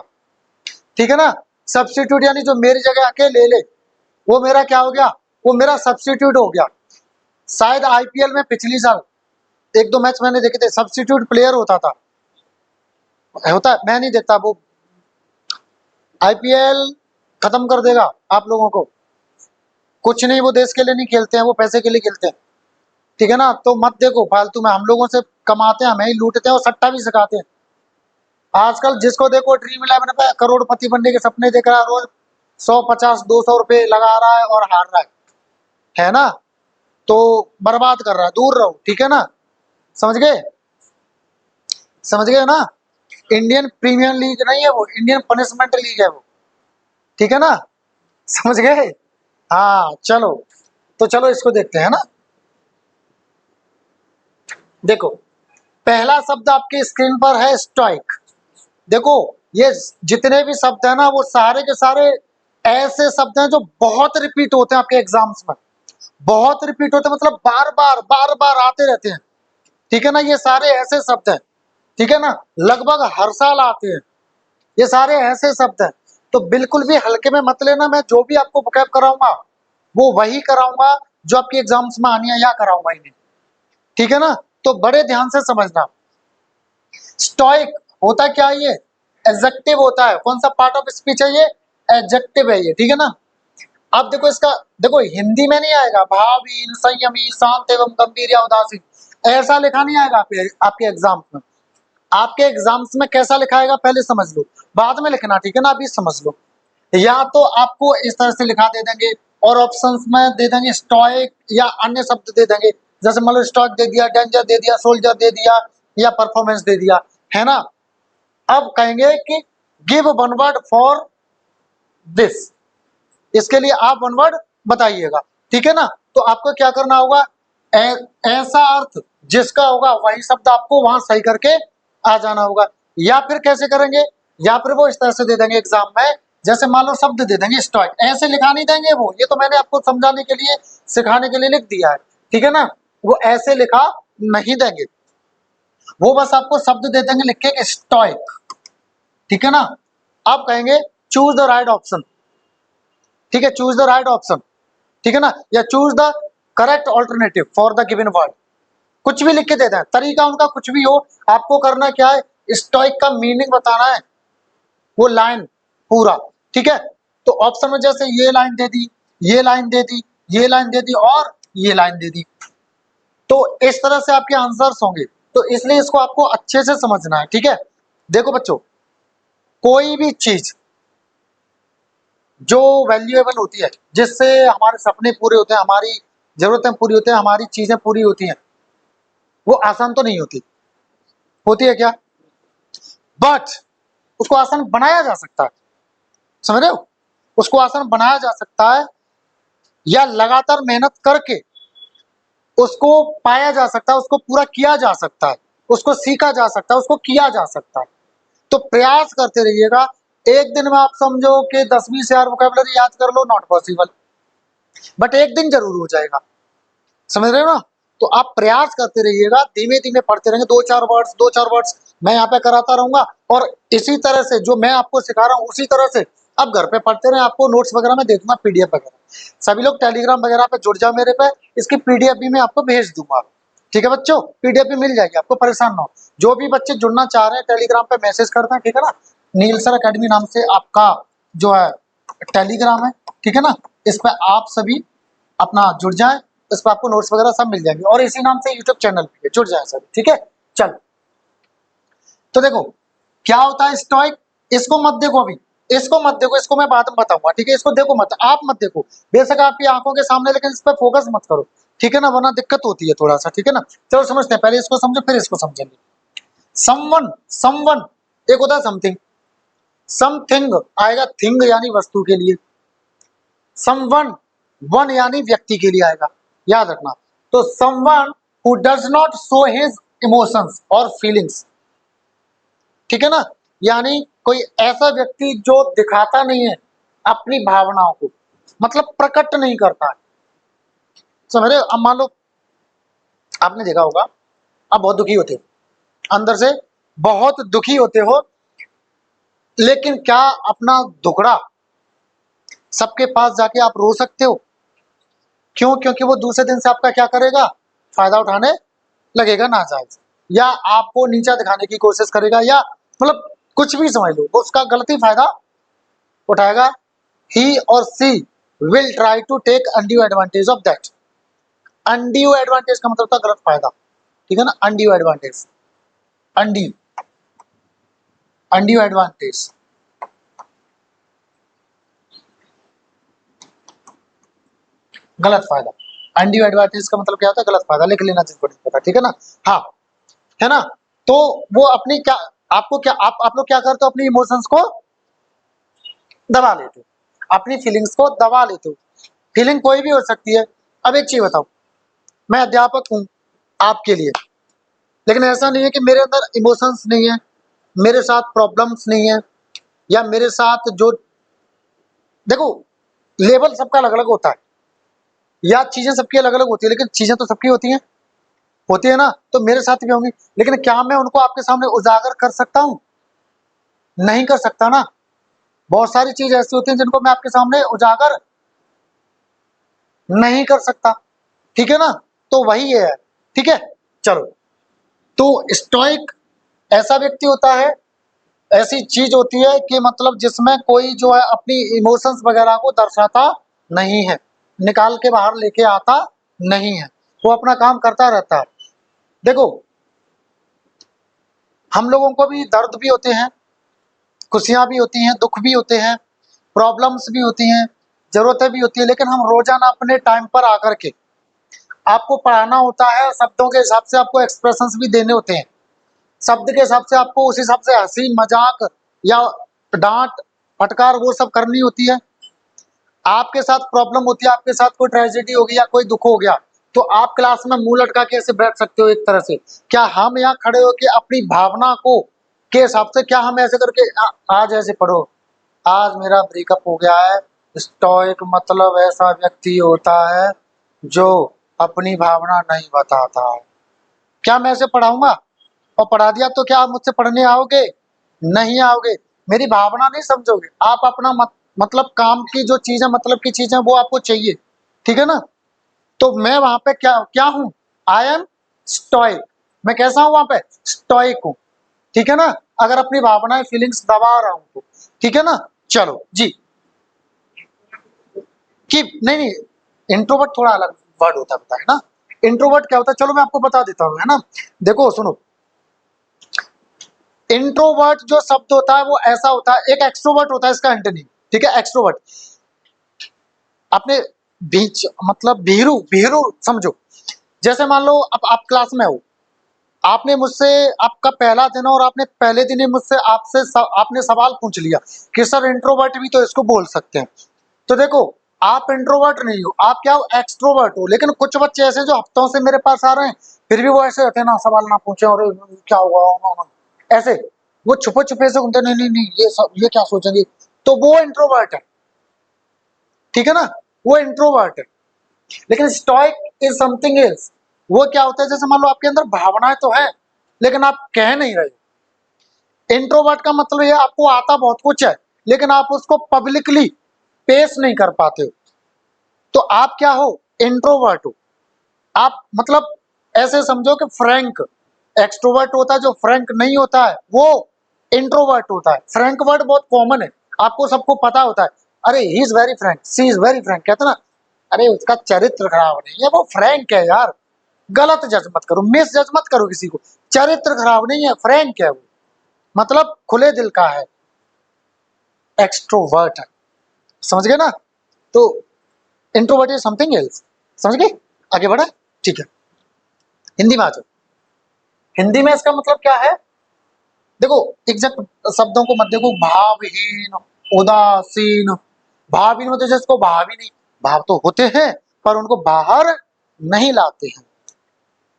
ठीक है ना। सब्स्टिट्यूट यानी जो मेरी जगह आके ले ले, वो मेरा क्या हो गया? वो मेरा सब्स्टिट्यूट हो गया। शायद आईपीएल में पिछली साल एक दो मैच मैंने देखे थे, सब्स्टिट्यूट प्लेयर होता था, होता है, मैं नहीं देखता। वो आईपीएल खत्म कर देगा आप लोगों को, कुछ नहीं, वो देश के लिए नहीं खेलते हैं, वो पैसे के लिए खेलते हैं, ठीक है ना। तो मत देखो फालतू में, हम लोगों से कमाते हैं, हमें ही लूटते हैं, और सट्टा भी सिखाते हैं। आजकल जिसको देखो ड्रीम 11 पे करोड़पति बनने के सपने देख रहा है, रोज 150-200 रुपए लगा रहा है और हार रहा है ना। तो बर्बाद कर रहा है, दूर रहो, ठीक है ना। समझ गए? समझ गए ना। इंडियन प्रीमियर लीग नहीं है वो, इंडियन पनिशमेंट लीग है वो, ठीक है ना। समझ गए? हाँ चलो, तो चलो इसको देखते हैं ना। देखो पहला शब्द आपकी स्क्रीन पर है स्टोइक। देखो ये जितने भी शब्द है ना वो सारे के सारे ऐसे शब्द हैं जो बहुत रिपीट होते हैं आपके एग्जाम्स में, बहुत रिपीट होते हैं, मतलब बार बार आते रहते हैं, ठीक है ना। ये सारे ऐसे शब्द हैं, ठीक है ना, लगभग हर साल आते हैं, ये सारे ऐसे शब्द हैं। तो बिल्कुल भी हल्के में मत लेना, मैं जो भी आपको वोकैब कराऊंगा वो वही कराऊंगा जो आपके एग्जाम्स में आनी है, या कराऊंगा ही नहीं, ठीक है ना। तो बड़े ध्यान से समझना। स्टोइक होता क्या है? ये एडजेक्टिव होता है। कौन सा पार्ट ऑफ स्पीच है? ये एडजेक्टिव है ये, ठीक है ना। अब देखो इसका, देखो हिंदी में नहीं आएगा भावहीन, संयमी, शांत एवं गंभीर या उदासीन, ऐसा लिखा नहीं आएगा आपके एग्जाम में। आपके एग्जाम्स में कैसा लिखाएगा पहले समझ लो, बाद में लिखना, ठीक है ना, अभी समझ लो। या तो आपको इस तरह से लिखा दे देंगे और ऑप्शंस में दे देंगे स्टोइक या अन्य शब्द दे देंगे, जैसे मान लो स्टोइक दे दिया, डेंजर दे दिया, सोल्जर दे दिया या परफॉर्मेंस दे दिया, है ना। अब कहेंगे कि give one word for this, इसके लिए आप वन वर्ड बताइएगा, ठीक है ना। तो आपको क्या करना होगा, ऐसा अर्थ जिसका होगा वही शब्द आपको वहां सही करके आ जाना होगा। या फिर कैसे करेंगे, या फिर वो इस तरह से दे देंगे एग्जाम में, जैसे मान लो शब्द दे देंगे स्टॉइक, ऐसे लिखा नहीं देंगे वो, ये तो मैंने आपको समझाने के लिए सिखाने के लिए लिख दिया है, ठीक है ना। वो ऐसे लिखा नहीं देंगे, वो बस आपको शब्द दे देंगे लिख के स्टॉइक, ठीक है ना। आप कहेंगे चूज द राइट ऑप्शन, ठीक है, चूज द राइट ऑप्शन, ठीक है ना, या choose the correct alternative for the given word, कुछ भी लिख के देते हैं, तरीका उनका कुछ भी हो, आपको करना क्या है, स्टोइक का मीनिंग बताना है, वो लाइन पूरा, ठीक है। तो ऑप्शन में जैसे ये लाइन दे दी, ये लाइन दे दी, ये लाइन दे दी और ये लाइन दे दी, तो इस तरह से आपके आंसर्स होंगे। तो इसलिए इसको आपको अच्छे से समझना है, ठीक है। देखो बच्चों, कोई भी चीज जो वैल्यूएबल होती है, जिससे हमारे सपने पूरे होते हैं, हमारी जरूरतें पूरी होती हैं, हमारी चीजें पूरी होती हैं, वो आसान तो नहीं होती, होती है क्या, बट उसको आसान बनाया जा सकता है, समझ रहे हो, उसको आसान बनाया जा सकता है, या लगातार मेहनत करके उसको पाया जा सकता है, उसको पूरा किया जा सकता है, उसको सीखा जा सकता है, उसको किया जा सकता है। तो प्रयास करते रहिएगा। एक दिन में आप समझो कि 10-20 हजार वोकैबुलरी याद कर लो, नॉट पॉसिबल, बट एक दिन जरूर हो जाएगा, समझ रहे हो ना। तो आप प्रयास करते रहिएगा, धीमे धीमे पढ़ते रहेंगे, 2-4 वर्ड्स मैं यहाँ पे कराता रहूंगा, और इसी तरह से जो मैं आपको सिखा रहा हूँ उसी तरह से आप घर पे पढ़ते रहे, आपको नोट्स वगैरह में दे दूंगा, पीडीएफ वगैरह। सभी लोग टेलीग्राम वगैरह पे जुड़ जाओ मेरे पे, इसकी पीडीएफ भी मैं आपको भेज दूंगा, ठीक है बच्चों, पीडीएफ भी मिल जाएगी आपको, परेशान ना हो। जो भी बच्चे जुड़ना चाह रहे हैं टेलीग्राम पे मैसेज करते हैं, ठीक है ना, नील सर अकेडमी नाम से आपका जो है टेलीग्राम है, ठीक है ना, इस पर आप सभी अपना जुड़ जाए, इस पर आपको नोट्स वगैरह सब मिल जाएंगे, और इसी नाम से यूट्यूब चैनल पे जुड़ जाए सभी, ठीक है। चल, तो देखो क्या होता है स्टोइक, इसको मत देखो अभी, इसको मत देखो, इसको मैं बाद में बताऊंगा, ठीक है, इसको देखो मत, आप मत देखो, बेशक आपकी आंखों के सामने, लेकिन इस पर फोकस मत करो, ठीक है ना, वरना दिक्कत होती है थोड़ा सा, ठीक है ना। चलो समझते हैं, पहले इसको समझो फिर इसको समझेंगे। समवन, समवन एक होता है समथिंग, समथिंग आएगा थिंग यानी वस्तु के लिए, समवन वन यानी व्यक्ति के लिए आएगा, याद रखना। तो someone who does not show his emotions और फीलिंग्स, ठीक है ना, यानी कोई ऐसा व्यक्ति जो दिखाता नहीं है अपनी भावनाओं को, मतलब प्रकट नहीं करता है, समझ रहे हो। अब मान लो आपने देखा होगा, आप बहुत दुखी होते हो, अंदर से बहुत दुखी होते हो, लेकिन क्या अपना दुखड़ा सबके पास जाके आप रो सकते हो, क्यों, क्योंकि वो दूसरे दिन से आपका क्या करेगा, फायदा उठाने लगेगा नाजायज, या आपको नीचा दिखाने की कोशिश करेगा, या मतलब कुछ भी समझ लो, वो उसका गलत ही फायदा उठाएगा। ही और she will try to take undue advantage of that, undue advantage का मतलब था गलत फायदा, ठीक है ना, undue advantage, undue, undue advantage, गलत फायदा, अनड्यू एडवांटेज का मतलब क्या होता है, गलत फायदा, लिख लेना जिसको नहीं पता, ठीक है ना, हाँ, है ना। तो वो अपनी क्या, आपको क्या, आप लोग क्या करते हो, अपनी इमोशंस को दबा लेते हो, अपनी फीलिंग्स को दबा लेते हो, फीलिंग कोई भी हो सकती है। अब एक चीज बताओ, मैं अध्यापक हूं आपके लिए, लेकिन ऐसा नहीं है कि मेरे अंदर इमोशंस नहीं है, मेरे साथ प्रॉब्लम्स नहीं है, या मेरे साथ जो, देखो लेवल सबका अलग अलग होता है, या चीजें सबकी अलग अलग होती है, लेकिन चीजें तो सबकी होती है ना, तो मेरे साथ भी होंगी, लेकिन क्या मैं उनको आपके सामने उजागर कर सकता हूं, नहीं कर सकता ना। बहुत सारी चीज ऐसी होती है जिनको मैं आपके सामने उजागर नहीं कर सकता, ठीक है ना, तो वही है, ठीक है। चलो, तो स्टोइक ऐसा व्यक्ति होता है, ऐसी चीज होती है कि मतलब जिसमें कोई जो है अपनी इमोशंस वगैरह को दर्शाता नहीं है, निकाल के बाहर लेके आता नहीं है, वो अपना काम करता रहता है। देखो हम लोगों को भी दर्द भी होते हैं, खुशियां भी होती हैं, दुख भी होते हैं, प्रॉब्लम्स भी होती हैं, जरूरतें भी होती है, लेकिन हम रोजाना अपने टाइम पर आकर के आपको पढ़ाना होता है, शब्दों के हिसाब से आपको एक्सप्रेशंस भी देने होते हैं, शब्द के हिसाब से आपको उस हिसाब से हंसी मजाक या डांट फटकार वो सब करनी होती है। आपके साथ प्रॉब्लम होती है, आपके साथ कोई ट्रेजेडी हो गई या कोई दुख हो गया, तो आप क्लास में मुंह लटका के ऐसे बैठ सकते हो एक तरह से। क्या हम यहाँ खड़े हो के अपनी भावना को के हिसाब से क्या हम ऐसे करके आज ऐसे पढ़ो, आज मेरा ब्रेकअप हो गया है। स्टोइक मतलब ऐसा व्यक्ति होता है जो अपनी भावना नहीं बताता है। क्या मैं ऐसे पढ़ाऊंगा और पढ़ा दिया तो क्या आप मुझसे पढ़ने आओगे? नहीं आओगे। मेरी भावना नहीं समझोगे आप, अपना मतलब काम की जो चीजें, मतलब की चीजें वो आपको चाहिए, ठीक है ना। तो मैं वहां पे क्या क्या हूं? I am stoic. मैं कैसा हूं वहां पे? स्टोइक हूं, ठीक है ना। अगर अपनी भावनाएं फीलिंग्स दबा रहा हूं तो, ठीक है ना। चलो जी, कि नहीं, इंट्रोवर्ट थोड़ा अलग वर्ड होता है, पता है ना। इंट्रोवर्ट क्या होता है, चलो मैं आपको बता देता हूँ, है ना। देखो सुनो, इंट्रोवर्ट जो शब्द होता है वो ऐसा होता है, एक एक्सट्रोवर्ट होता है इसका एंटोनिम, ठीक है। एक्सट्रोवर्ट अपने बीच मतलब भीरू भीरू समझो। जैसे मान लो अब आप क्लास में हो, आपने मुझसे, आपका पहला दिन है और आपने पहले दिन ही मुझसे आपने सवाल पूछ लिया कि सर इंट्रोवर्ट भी तो इसको बोल सकते हैं। तो देखो, आप इंट्रोवर्ट नहीं हो, आप क्या हो? एक्सट्रोवर्ट हो। लेकिन कुछ बच्चे ऐसे जो हफ्तों से मेरे पास आ रहे हैं, फिर भी वो ऐसे रहते हैं ना, सवाल ना पूछे और क्या होगा ऐसे, वो छुपे छुपे से घूमते, नहीं नहीं नहीं ये क्या सोचेंगे, तो वो इंट्रोवर्ट है, ठीक है ना। वो इंट्रोवर्ट है। लेकिन स्टोइक इज समथिंग एल्स। वो क्या होता है, जैसे मान लो आपके अंदर भावनाएं तो है लेकिन आप कह नहीं रहे। इंट्रोवर्ट का मतलब ये आपको आता बहुत कुछ है लेकिन आप उसको पब्लिकली पेश नहीं कर पाते हो, तो आप क्या हो? इंट्रोवर्ट हो। आप मतलब ऐसे समझो कि फ्रैंक एक्सट्रोवर्ट होता है, जो फ्रैंक नहीं होता है वो इंट्रोवर्ट होता है। फ्रैंक वर्ड बहुत कॉमन है, आपको सबको पता होता है। अरे he is very frank, she is very frank, कहते ना, अरे उसका चरित्र खराब नहीं है, वो फ्रैंक है यार। गलत जज मत करो, मिस जज मत करो किसी को। चरित्र खराब नहीं है, फ्रैंक है वो, मतलब खुले दिल का है, एक्सट्रोवर्ट है। समझ गए ना। तो इंट्रोवर्ट इज समथिंग एल्स। समझ गए? आगे बढ़ा, ठीक है। हिंदी में आ जाओ। हिंदी में इसका मतलब क्या है? देखो, एग्जैक्ट शब्दों को मत देखो। भावहीन, उदासीन। भावहीन मतलब जिसको भाव ही नहीं, भाव तो होते हैं पर उनको बाहर नहीं लाते हैं।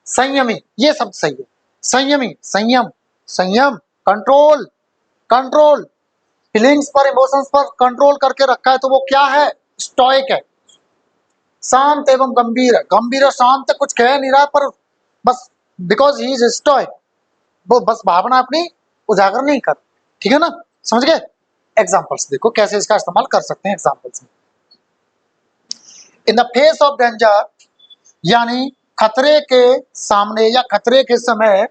संयमी, ये शब्द सही है। संयमी, संयम, संयम, कंट्रोल, कंट्रोल, फीलिंग्स पर, इमोशंस पर कंट्रोल करके रखा है, तो वो क्या है? स्टोइक है। शांत एवं गंभीर है। गंभीर और शांत, कुछ कह नहीं रहा पर बस बिकॉज ही इज स्टोइक, वो बस भावना अपनी उजागर नहीं कर, ठीक है ना। समझ गए? एग्जाम्पल्स देखो कैसे इसका इस्तेमाल कर सकते हैं एग्जाम्पल्स में। In the face of danger, यानी खतरे के सामने या खतरे के समय,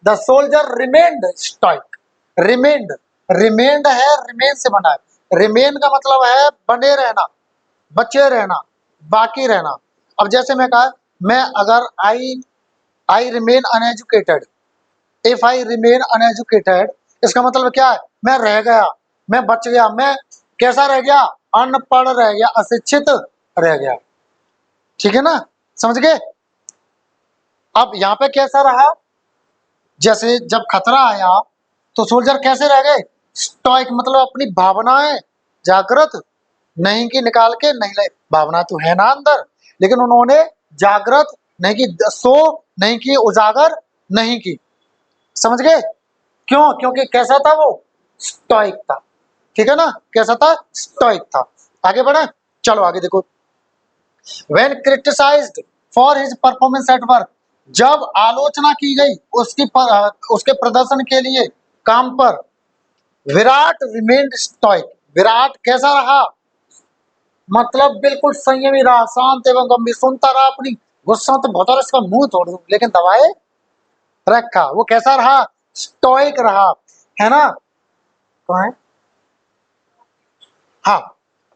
the soldier remained stoic. Remained, remained है, रिमेन से बना है। रिमेन का मतलब है बने रहना, बचे रहना, बाकी रहना। अब जैसे मैं कहा, मैं अगर I remain uneducated, if I remain uneducated, इसका मतलब क्या है? मैं रह गया, मैं बच गया, मैं कैसा रह गया? अनपढ़ रह गया, अशिक्षित रह गया, ठीक है ना। समझ गए? अब यहाँ पे कैसा रहा? जैसे जब खतरा आया तो सोल्जर कैसे रह गए? स्टॉइक, मतलब अपनी भावनाएं जागृत नहीं की, निकाल के नहीं ले। भावना तो है ना अंदर, लेकिन उन्होंने जागृत नहीं की, सो नहीं की, उजागर नहीं की। समझ गए? क्यों? क्योंकि कैसा था वो? स्टॉइक था, ठीक है ना। कैसा था? स्टॉइक था। आगे बढ़े, चलो आगे देखो। When criticized for his performance at work, जब आलोचना की गई उसके प्रदर्शन के लिए काम पर, विराट रिमेन्ड स्टॉइक। विराट कैसा रहा? मतलब बिल्कुल संयमी रहा, शांत एवं गंभीर, सुनता रहा, अपनी गुस्सा तो बहुत और इसका मुंह तोड़ दूं लेकिन दबाए रखा। वो कैसा रहा? स्टॉइक रहा, है ना। कौन है? हाँ,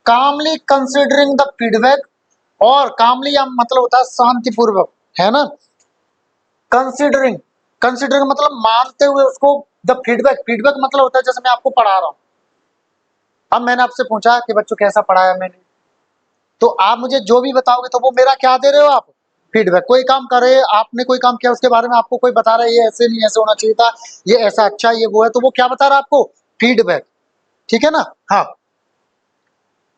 कामली कंसिडरिंग द फीडबैक, और कामली मतलब होता है शांतिपूर्वक, है ना। कंसिडरिंग, कंसिडर मतलब मानते हुए उसको, द फीडबैक, फीडबैक मतलब होता है जैसे मैं आपको पढ़ा रहा हूं, अब मैंने आपसे पूछा कि बच्चों कैसा पढ़ाया मैंने, तो आप मुझे जो भी बताओगे तो वो मेरा क्या दे रहे हो आप, फीडबैक। कोई काम करे, आपने कोई काम किया उसके बारे में आपको कोई बता रहा है ये ऐसे नहीं ऐसे होना चाहिए था, ये ऐसा अच्छा ये वो है, तो वो क्या बता रहा है आपको, फीडबैक, ठीक है ना। हाँ,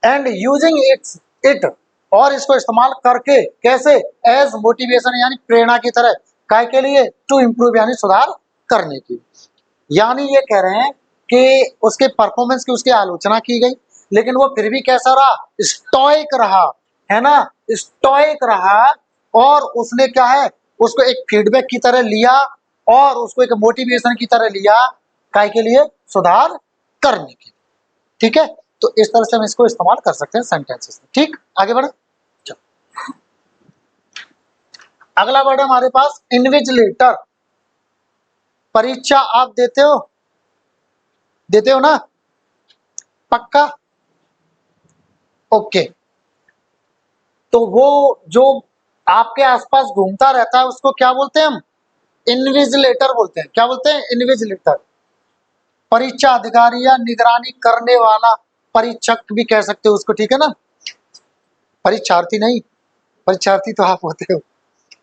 एंड यूजिंग इट और इसको इस्तेमाल करके कैसे, एज मोटिवेशन यानी प्रेरणा की तरह, काय के लिए, टू इम्प्रूव यानी सुधार करने की। यानी ये कह रहे हैं कि उसके परफॉर्मेंस की उसकी आलोचना की गई, लेकिन वो फिर भी कैसा रहा, स्टोइक रहा, है ना, स्टोइक रहा, और उसने क्या है, उसको एक फीडबैक की तरह लिया और उसको एक मोटिवेशन की तरह लिया, काय के लिए, सुधार करने के, ठीक है। तो इस तरह से हम इसको इस्तेमाल कर सकते हैं सेंटेंसेस में, ठीक। आगे बढ़े, चलो अगला वर्ड है हमारे पास इन्विजिलेटर। परीक्षा आप देते हो, देते हो ना, पक्का, ओके। तो वो जो आपके आसपास घूमता रहता है उसको क्या बोलते हैं हम, इन्विजिलेटर बोलते हैं। क्या बोलते हैं, इन्विजिलेटर। परीक्षा अधिकारी या निगरानी करने वाला, परीक्षक भी कह सकते हो उसको, ठीक है ना, परीक्षार्थी नहीं, परीक्षार्थी तो आप होते हो,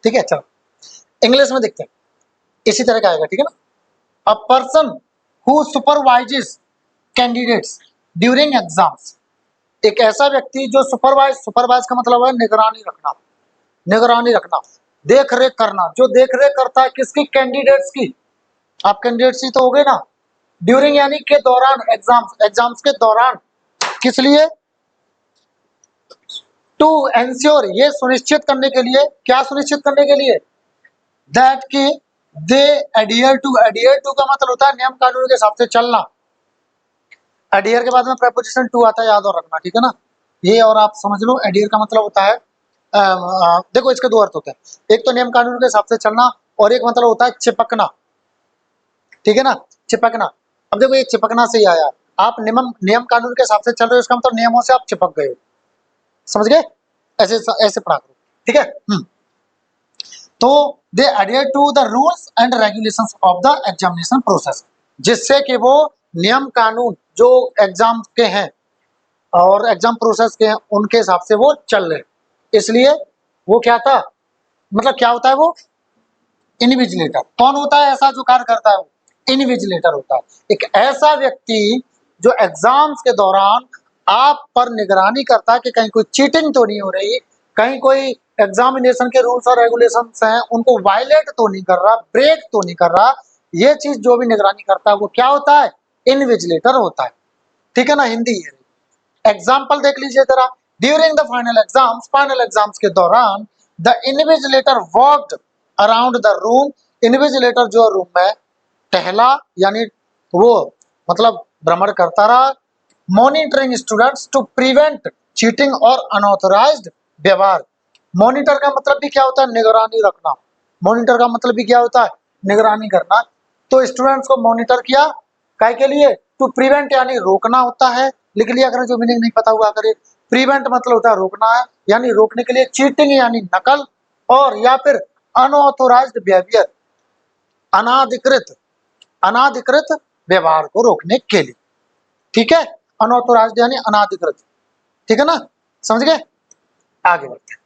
ठीक है। चलो इंग्लिश में देखते हैं, इसी तरह का आएगा, ठीक है ना। A person who supervises candidates during exams, एक ऐसा व्यक्ति जो सुपरवाइज, सुपरवाइज का मतलब है निगरानी रखना, निगरानी रखना, देख रेख करना, जो देख रेख करता है किसकी, कैंडिडेट्स की, आप कैंडिडेट्स ही तो हो गए ना। ड्यूरिंग यानी के दौरान, एग्जाम्स, एग्जाम्स के दौरान, किस लिए, टू एंश्योर ये सुनिश्चित करने के लिए, क्या सुनिश्चित करने के लिए, दैट कि दे एडियर टू, एडियर टू का मतलब होता है नियम कानून के हिसाब से चलना, एडियर के बाद में प्रेपोजिशन टू आता है, याद और रखना, ठीक है ना। ये और आप समझ लो, एडियर का मतलब होता है देखो इसके दो अर्थ होते हैं, एक तो नियम कानून के हिसाब से चलना, और एक मतलब होता है चिपकना, ठीक है ना, चिपकना। अब देखो ये चिपकना से ही आया, आप नियम, नियम कानून के हिसाब से चल रहे हो, इसका मतलब नियमों से आप चिपक गए हो, समझ गए, ऐसे ऐसे पढ़ा करो, ठीक है। तो they adhere to the rules and regulations of the examination process, जिससे कि वो नियम कानून जो एग्जाम के हैं और एग्जाम प्रोसेस के हैं उनके हिसाब से वो चल रहे, इसलिए वो क्या था, मतलब क्या होता है वो, इनविजिलेटर। कौन होता है ऐसा जो कार्य करता है, वो इनविजिलेटर होता है, एक ऐसा व्यक्ति जो एग्जाम्स के दौरान आप पर निगरानी करता है कि कहीं कोई चीटिंग तो नहीं हो रही, कहीं कोई एग्जामिनेशन के रूल्स और रेगुलेशंस हैं उनको वायलेट तो नहीं कर रहा, ब्रेक तो नहीं कर रहा, ये चीज जो भी निगरानी करता है वो क्या होता है, इनविजिलेटर होता है, ठीक है ना, हिंदी है। एग्जाम्पल देख लीजिए जरा, ड्यूरिंग द फाइनल एग्जाम्स के दौरान the invigilator walked around the room, invigilator जो रूम में टहला, यानी वो मतलब भ्रमण करता रहा, monitoring students to prevent cheating और अनऑथराइज्ड व्यवहार। मॉनिटर का मतलब भी क्या होता है, निगरानी रखना, मॉनिटर का मतलब भी क्या होता है, निगरानी करना। तो स्टूडेंट्स को मॉनिटर किया, काय के लिए, टू प्रिवेंट यानी रोकना होता है, लिख लिया करें जो मीनिंग नहीं पता हुआ करे, प्रिवेंट मतलब होता है रोकना है, यानी रोकने के लिए, चीटिंग यानी नकल, और या फिर अनऑथोराइज्ड बिहेवियर, अनाधिकृत, अनाधिकृत व्यवहार को रोकने के लिए, ठीक है, अनऑथोराइज्ड यानी अनाधिकृत, ठीक है ना, समझ गए। आगे बढ़ते हैं,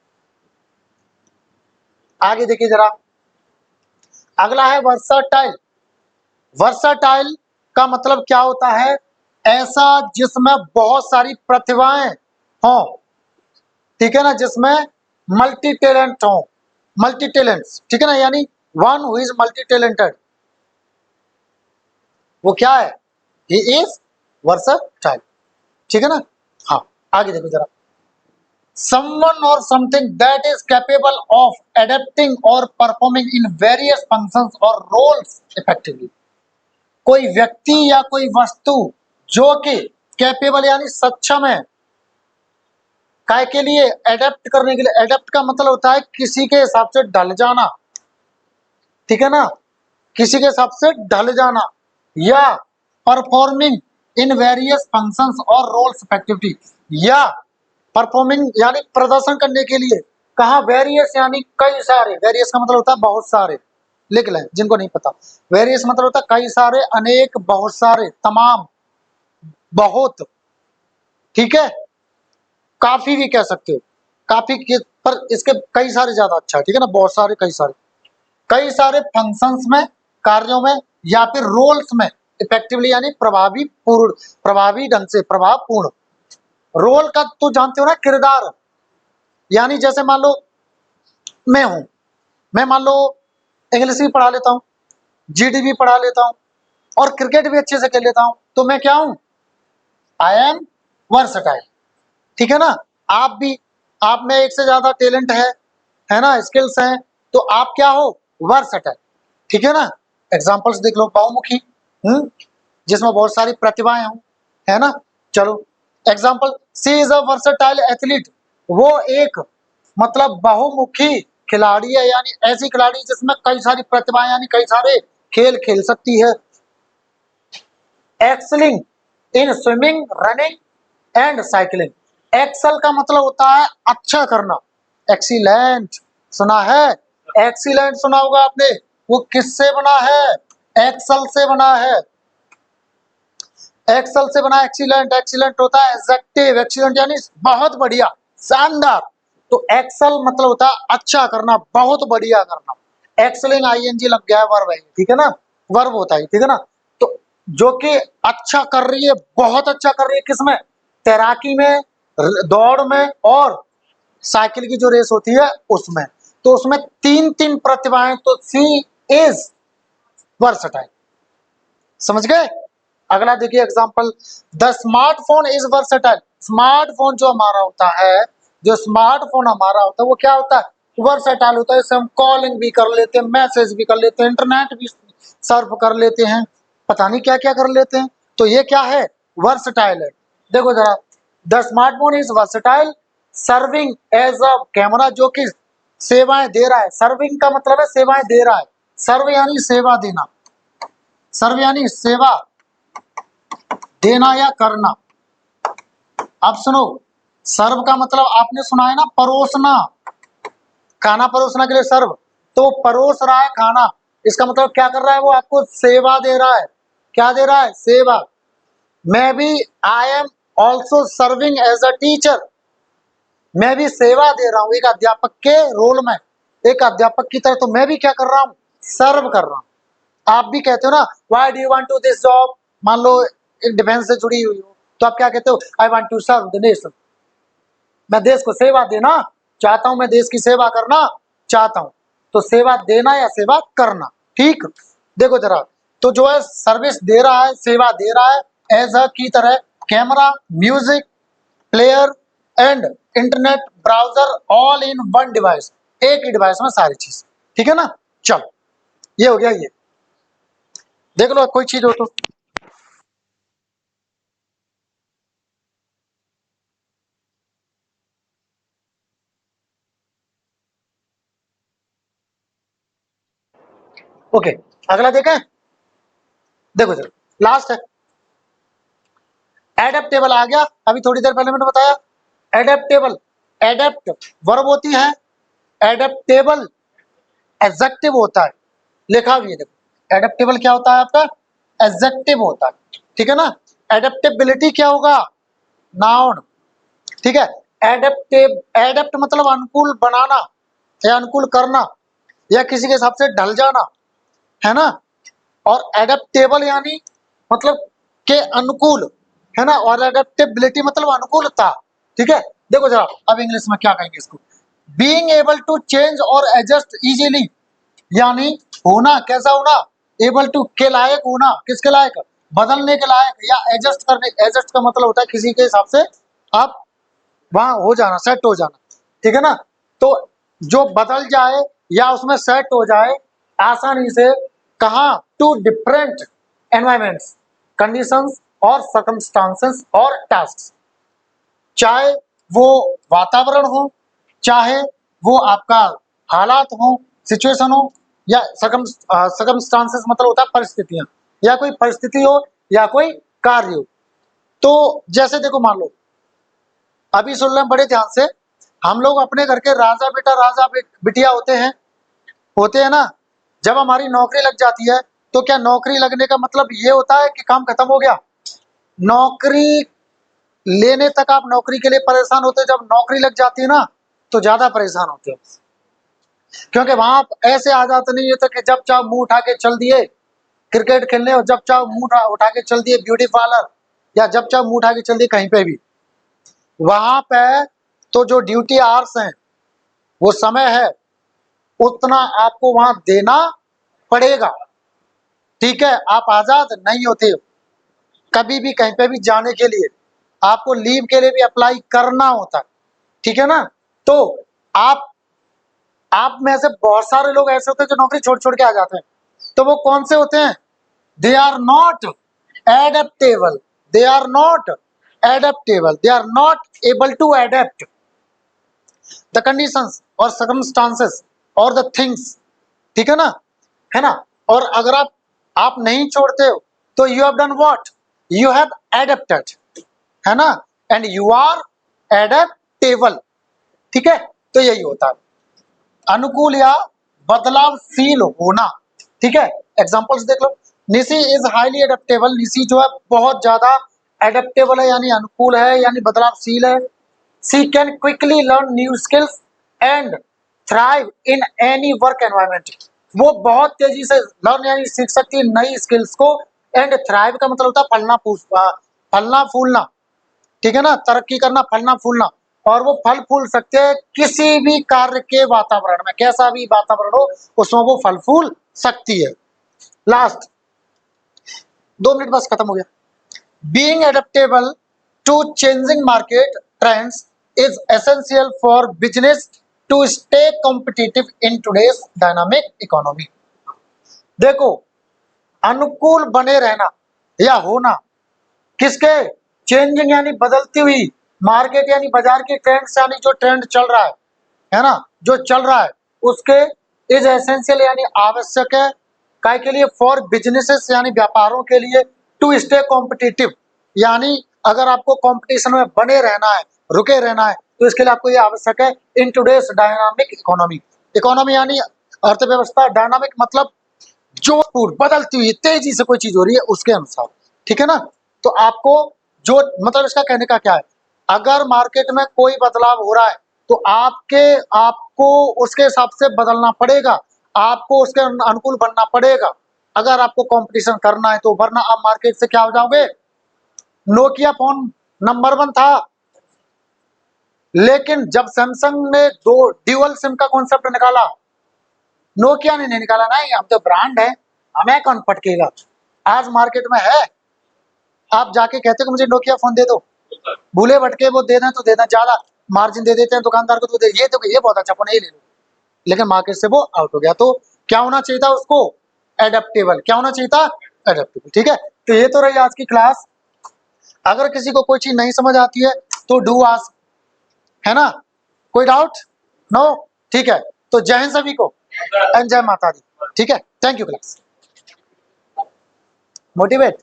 आगे देखिए जरा, अगला है वर्साटाइल। वर्साटाइल का मतलब क्या होता है, ऐसा जिसमें बहुत सारी प्रतिभाएं हों, ठीक है ना, जिसमें मल्टी टैलेंट हो, मल्टी टैलेंट्स, ठीक है ना, यानी one who is multi talented, वो क्या है, ही इज वर्सटाइल, ठीक है ना। हाँ, आगे देखो जरा, someone or something that is capable of adapting or performing in various functions or roles effectively, कोई व्यक्ति या कोई वस्तु जो कि कैपेबल यानी सक्षम है, काय के लिए, एडेप्ट करने के लिए, एडेप्ट का मतलब होता है किसी के हिसाब से ढल जाना, ठीक है ना, किसी के हिसाब से ढल जाना, या परफॉर्मिंग इन वेरियस फंक्शंस और रोल्स इफेक्टिवली, या परफॉर्मिंग यानी प्रदर्शन करने के लिए, कहा वेरियस यानी कई सारे, वेरियस का मतलब होता है बहुत सारे, लिख लें जिनको नहीं पता। वेरियस मतलब होता है कई सारे, अनेक, बहुत सारे, तमाम, बहुत, ठीक है, काफी भी कह सकते हो, काफी के पर इसके कई सारे ज्यादा अच्छा है, ठीक है ना, बहुत सारे, कई सारे फंक्शंस में, कार्यों में, या फिर रोल्स में इफेक्टिवली यानी प्रभावी ढंग से, प्रभावपूर्ण। रोल का तो जानते हो ना, किरदार, यानी जैसे मान लो मैं हूं, मैं मान लो इंग्लिश भी पढ़ा लेता हूं, जीडी भी पढ़ा लेता हूं, और क्रिकेट भी अच्छे से खेल लेता हूं, तो मैं क्या हूं, आई एम वर्सटाइल, ठीक है ना। आप भी, आप में एक से ज्यादा टैलेंट है ना, स्किल्स हैं, तो आप क्या हो, वर्सटाइल, ठीक है ना। एग्जांपल्स देख लो, बहुमुखी, जिसमें बहुत सारी प्रतिभाएं हों, है ना। चलो example, she is a versatile athlete, वो एक मतलब बहुमुखी खिलाड़ी है, यानी ऐसी खिलाड़ी जिसमें कई सारी प्रतिभाएं यानी कई सारे खेल खेल सकती है। Excelling in swimming, running and cycling. Excel का मतलब होता है अच्छा करना, एक्सीलेंट, सुना है, एक्सीलेंट सुना होगा आपने, वो किससे बना है, एक्सल से बना है, एक्सल से बना एक्सीलेंट, एक्सीलेंट होता है एग्जेक्टिव, एक्सीलेंट यानी बहुत बढ़िया, शानदार। तो एक्सल मतलब होता है अच्छा करना, बहुत बढ़िया करना। एक्सलिंग आईएनजी लग गया है, वर्ब है, ठीक है ना, वर्ब होता है, ठीक है ना। तो जो कि अच्छा कर रही है, बहुत अच्छा कर रही है, किसमें, तैराकी में, दौड़ में, और साइकिल की जो रेस होती है उसमें। तो उसमें तीन तीन प्रतिभाएं, तो सी इज वर्सटाइल, समझ गए। अगला देखिए example, the smartphone is versatile. Smartphone जो हमारा होता है, जो स्मार्टफोन हमारा होता है वो क्या होता है, वर्सटाइल होता है। इससे हम कॉलिंग भी कर लेते हैं, मैसेज भी कर लेते हैं, इंटरनेट भी सर्फ कर लेते हैं, पता नहीं क्या क्या कर लेते हैं। तो ये क्या है, वर्सटाइल है। देखो जरा, the smartphone is versatile serving as a camera, जो कि सेवाएं दे रहा है। सर्विंग का मतलब है सेवाएं दे रहा है, सर्व यानी सेवा देना, सर्व यानी सेवा देना या करना। अब सुनो, सर्व का मतलब आपने सुना है ना, परोसना, खाना परोसना के लिए सर्व, तो परोस रहा है खाना, इसका मतलब क्या कर रहा है, वो आपको सेवा दे रहा है। क्या दे रहा है, सेवा। मैं भी, I am also serving as a teacher, मैं भी सेवा दे रहा हूं एक अध्यापक के रोल में, एक अध्यापक की तरह, तो मैं भी क्या कर रहा हूं, सर्व कर रहा हूं। आप भी कहते हो ना, why do you want to this job, मान लो एक डिफेंस से जुड़ी हुई हो, तो आप क्या कहते हो, I want to serve the nation, मैं देश को सेवा देना चाहता हूं, मैं देश की सेवा करना चाहता हूं। तो सेवा देना या सेवा करना, ठीक। देखो जरा, तो जो है सर्विस दे रहा है, सेवा दे रहा है एज अ की तरह, camera, music player and internet browser all in one device, एक ही डिवाइस में सारी चीज, ठीक है ना। चलो ये हो गया, ये देख लो कोई चीज हो तो। ओके, अगला देखें, देखो जरा, लास्ट है, एडेप्टेबल आ गया, अभी थोड़ी देर पहले मैंने बताया। एडेप्टेबल, एडेप्ट वर्ब होती है, एडेप्टेबल एडजेक्टिव होता है, लिखा भी है देखो, एडेप्टेबल क्या होता है आपका, एडजेक्टिव होता है, ठीक है ना। एडेप्टेबिलिटी क्या होगा, नाउन, ठीक है। एडेप्टिव, एडेप्ट मतलब अनुकूल बनाना या अनुकूल करना, या किसी के हिसाब से ढल जाना, है ना। और एडेप्टेबल यानी मतलब के अनुकूल, है ना, और एडेप्टेबिलिटी मतलब अनुकूलता, ठीक है। देखो जरा, अब इंग्लिश में क्या कहेंगे इसको, बीइंग एबल टू चेंज और एडजस्ट इजीली, यानी होना, कैसा होना, एबल टू के लायक होना, किसके लायक, बदलने के लायक, या एडजस्ट करने, एडजस्ट का मतलब होता है किसी के हिसाब से आप वहां हो जाना, सेट हो जाना, ठीक है ना। तो जो बदल जाए या उसमें सेट हो जाए आसानी से, कहा, टू डिफरेंट एनवायरमेंट्स, कंडीशंस और सर्कमस्टांसेस और टास्क, चाहे वो वातावरण हो, चाहे वो आपका हालात हो, सिचुएशन हो, या सर्कमस्टांसेस मतलब होता है परिस्थितियां, या कोई परिस्थिति हो या कोई कार्य हो। तो जैसे देखो, मान लो अभी सुन लें बड़े ध्यान से, हम लोग अपने घर के राजा बेटा, राजा बिटिया होते हैं ना, जब हमारी नौकरी लग जाती है तो क्या नौकरी लगने का मतलब ये होता है कि काम खत्म हो गया? नौकरी लेने तक आप नौकरी के लिए परेशान होते हो, जब नौकरी लग जाती है ना तो ज्यादा परेशान होते हो, क्योंकि वहां आप ऐसे आ जाते नहीं होते कि जब चाहो मुंह उठा के चल दिए क्रिकेट खेलने, और जब चाहो मुंह उठा के चल दिए ब्यूटी पार्लर, या जब चाहो मुंह उठा के चल दिए कहीं पे भी। वहां पे तो जो ड्यूटी आवर्स हैं, वो समय है, उतना आपको वहां देना पड़ेगा। ठीक है, आप आजाद नहीं होते हो कभी भी कहीं पे भी जाने के लिए, आपको लीव के लिए भी अप्लाई करना होता है। ठीक है ना? तो आप में से बहुत सारे लोग ऐसे होते हैं जो नौकरी छोड़ छोड़ के आ जाते हैं। तो वो कौन से होते हैं? They are not adaptable, they are not adaptable, they are not able to adapt the conditions और सर्कमस्टांसेस और द थिंग्स। ठीक है ना? है ना? और अगर आप नहीं छोड़ते हो तो you have done what? You have adapted, है ना? And you are adaptable. ठीक है, तो यही होता है अनुकूल या बदलावशील होना। ठीक है, एग्जांपल्स देख लो। Nishi is highly adaptable, Nishi जो है बहुत ज्यादा एडेप्टेबल है, यानी अनुकूल है, यानी बदलावशील है। She can quickly learn new skills and thrive in any work environment, वो बहुत तेजी से लर्न यानी सीख सकती है नई स्किल्स को। एंड थ्राइव का मतलब होता है फलना फूलना। ठीक है ना? तरक्की करना, फलना फूलना। और वो फल फूल सकते हैं किसी भी कार्य के वातावरण में, कैसा भी वातावरण हो उसमें वो फल फूल सकती है। लास्ट 2 मिनट बस, खत्म हो गया। Being adaptable to changing market trends is essential for business to stay competitive in today's dynamic economy. देखो, अनुकूल बने रहना या होना किसके? चेंजिंग यानी बदलती हुई मार्केट, यानी बाजार की ट्रेंड्स, यानी जो ट्रेंड चल रहा है ना, जो चल रहा है उसके। इज एसेंशियल यानी आवश्यक है, काय के लिए? फॉर बिजनेसेस यानी व्यापारों के लिए। टू स्टे कॉम्पिटिटिव यानी अगर आपको कंपटीशन में बने रहना है, रुके रहना है, तो इसके लिए आपको ये आवश्यक है। इन टुडेज डायनामिक इकोनॉमी, इकोनॉमी यानी अर्थव्यवस्था, डायनामिक मतलब जोरपूर, बदलती हुई, तेजी से कोई चीज हो रही है उसके अनुसार। ठीक है ना? तो आपको जो मतलब इसका कहने का क्या है, अगर मार्केट में कोई बदलाव हो रहा है तो आपको उसके हिसाब से बदलना पड़ेगा, आपको उसके अनुकूल बनना पड़ेगा अगर आपको कंपटीशन करना है तो, वरना आप मार्केट से क्या हो जाओगे? नोकिया फोन नंबर 1 था, लेकिन जब सैमसंग ने दो ड्यूअल सिम का कॉन्सेप्ट निकाला, नोकिया ने नहीं निकाला, नहीं हम तो ब्रांड है, हमें कौन पटकेगा। आज मार्केट में है, आप जाके कहते हो कि मुझे नोकिया फोन दे दो, भूले भटके वो दे दें तो दे दें, ज्यादा मार्जिन दे देते हैं दुकानदार को, तो दे ये तो ये बहुत अच्छा फोन है, ये ले लो। लेकिन मार्केट से वो आउट हो गया। तो क्या होना चाहिए था उसको? एडेप्टेबल। क्या होना चाहिए था? एडेप्टेबल। ठीक है, तो ये तो रही आज की क्लास। अगर किसी को कोई चीज नहीं समझ आती है तो डू आस्क, है ना? कोई डाउट? नो? ठीक है, तो जय हिंद सभी को एंड जय माता दी। ठीक है, थैंक यू क्लास। मोटिवेट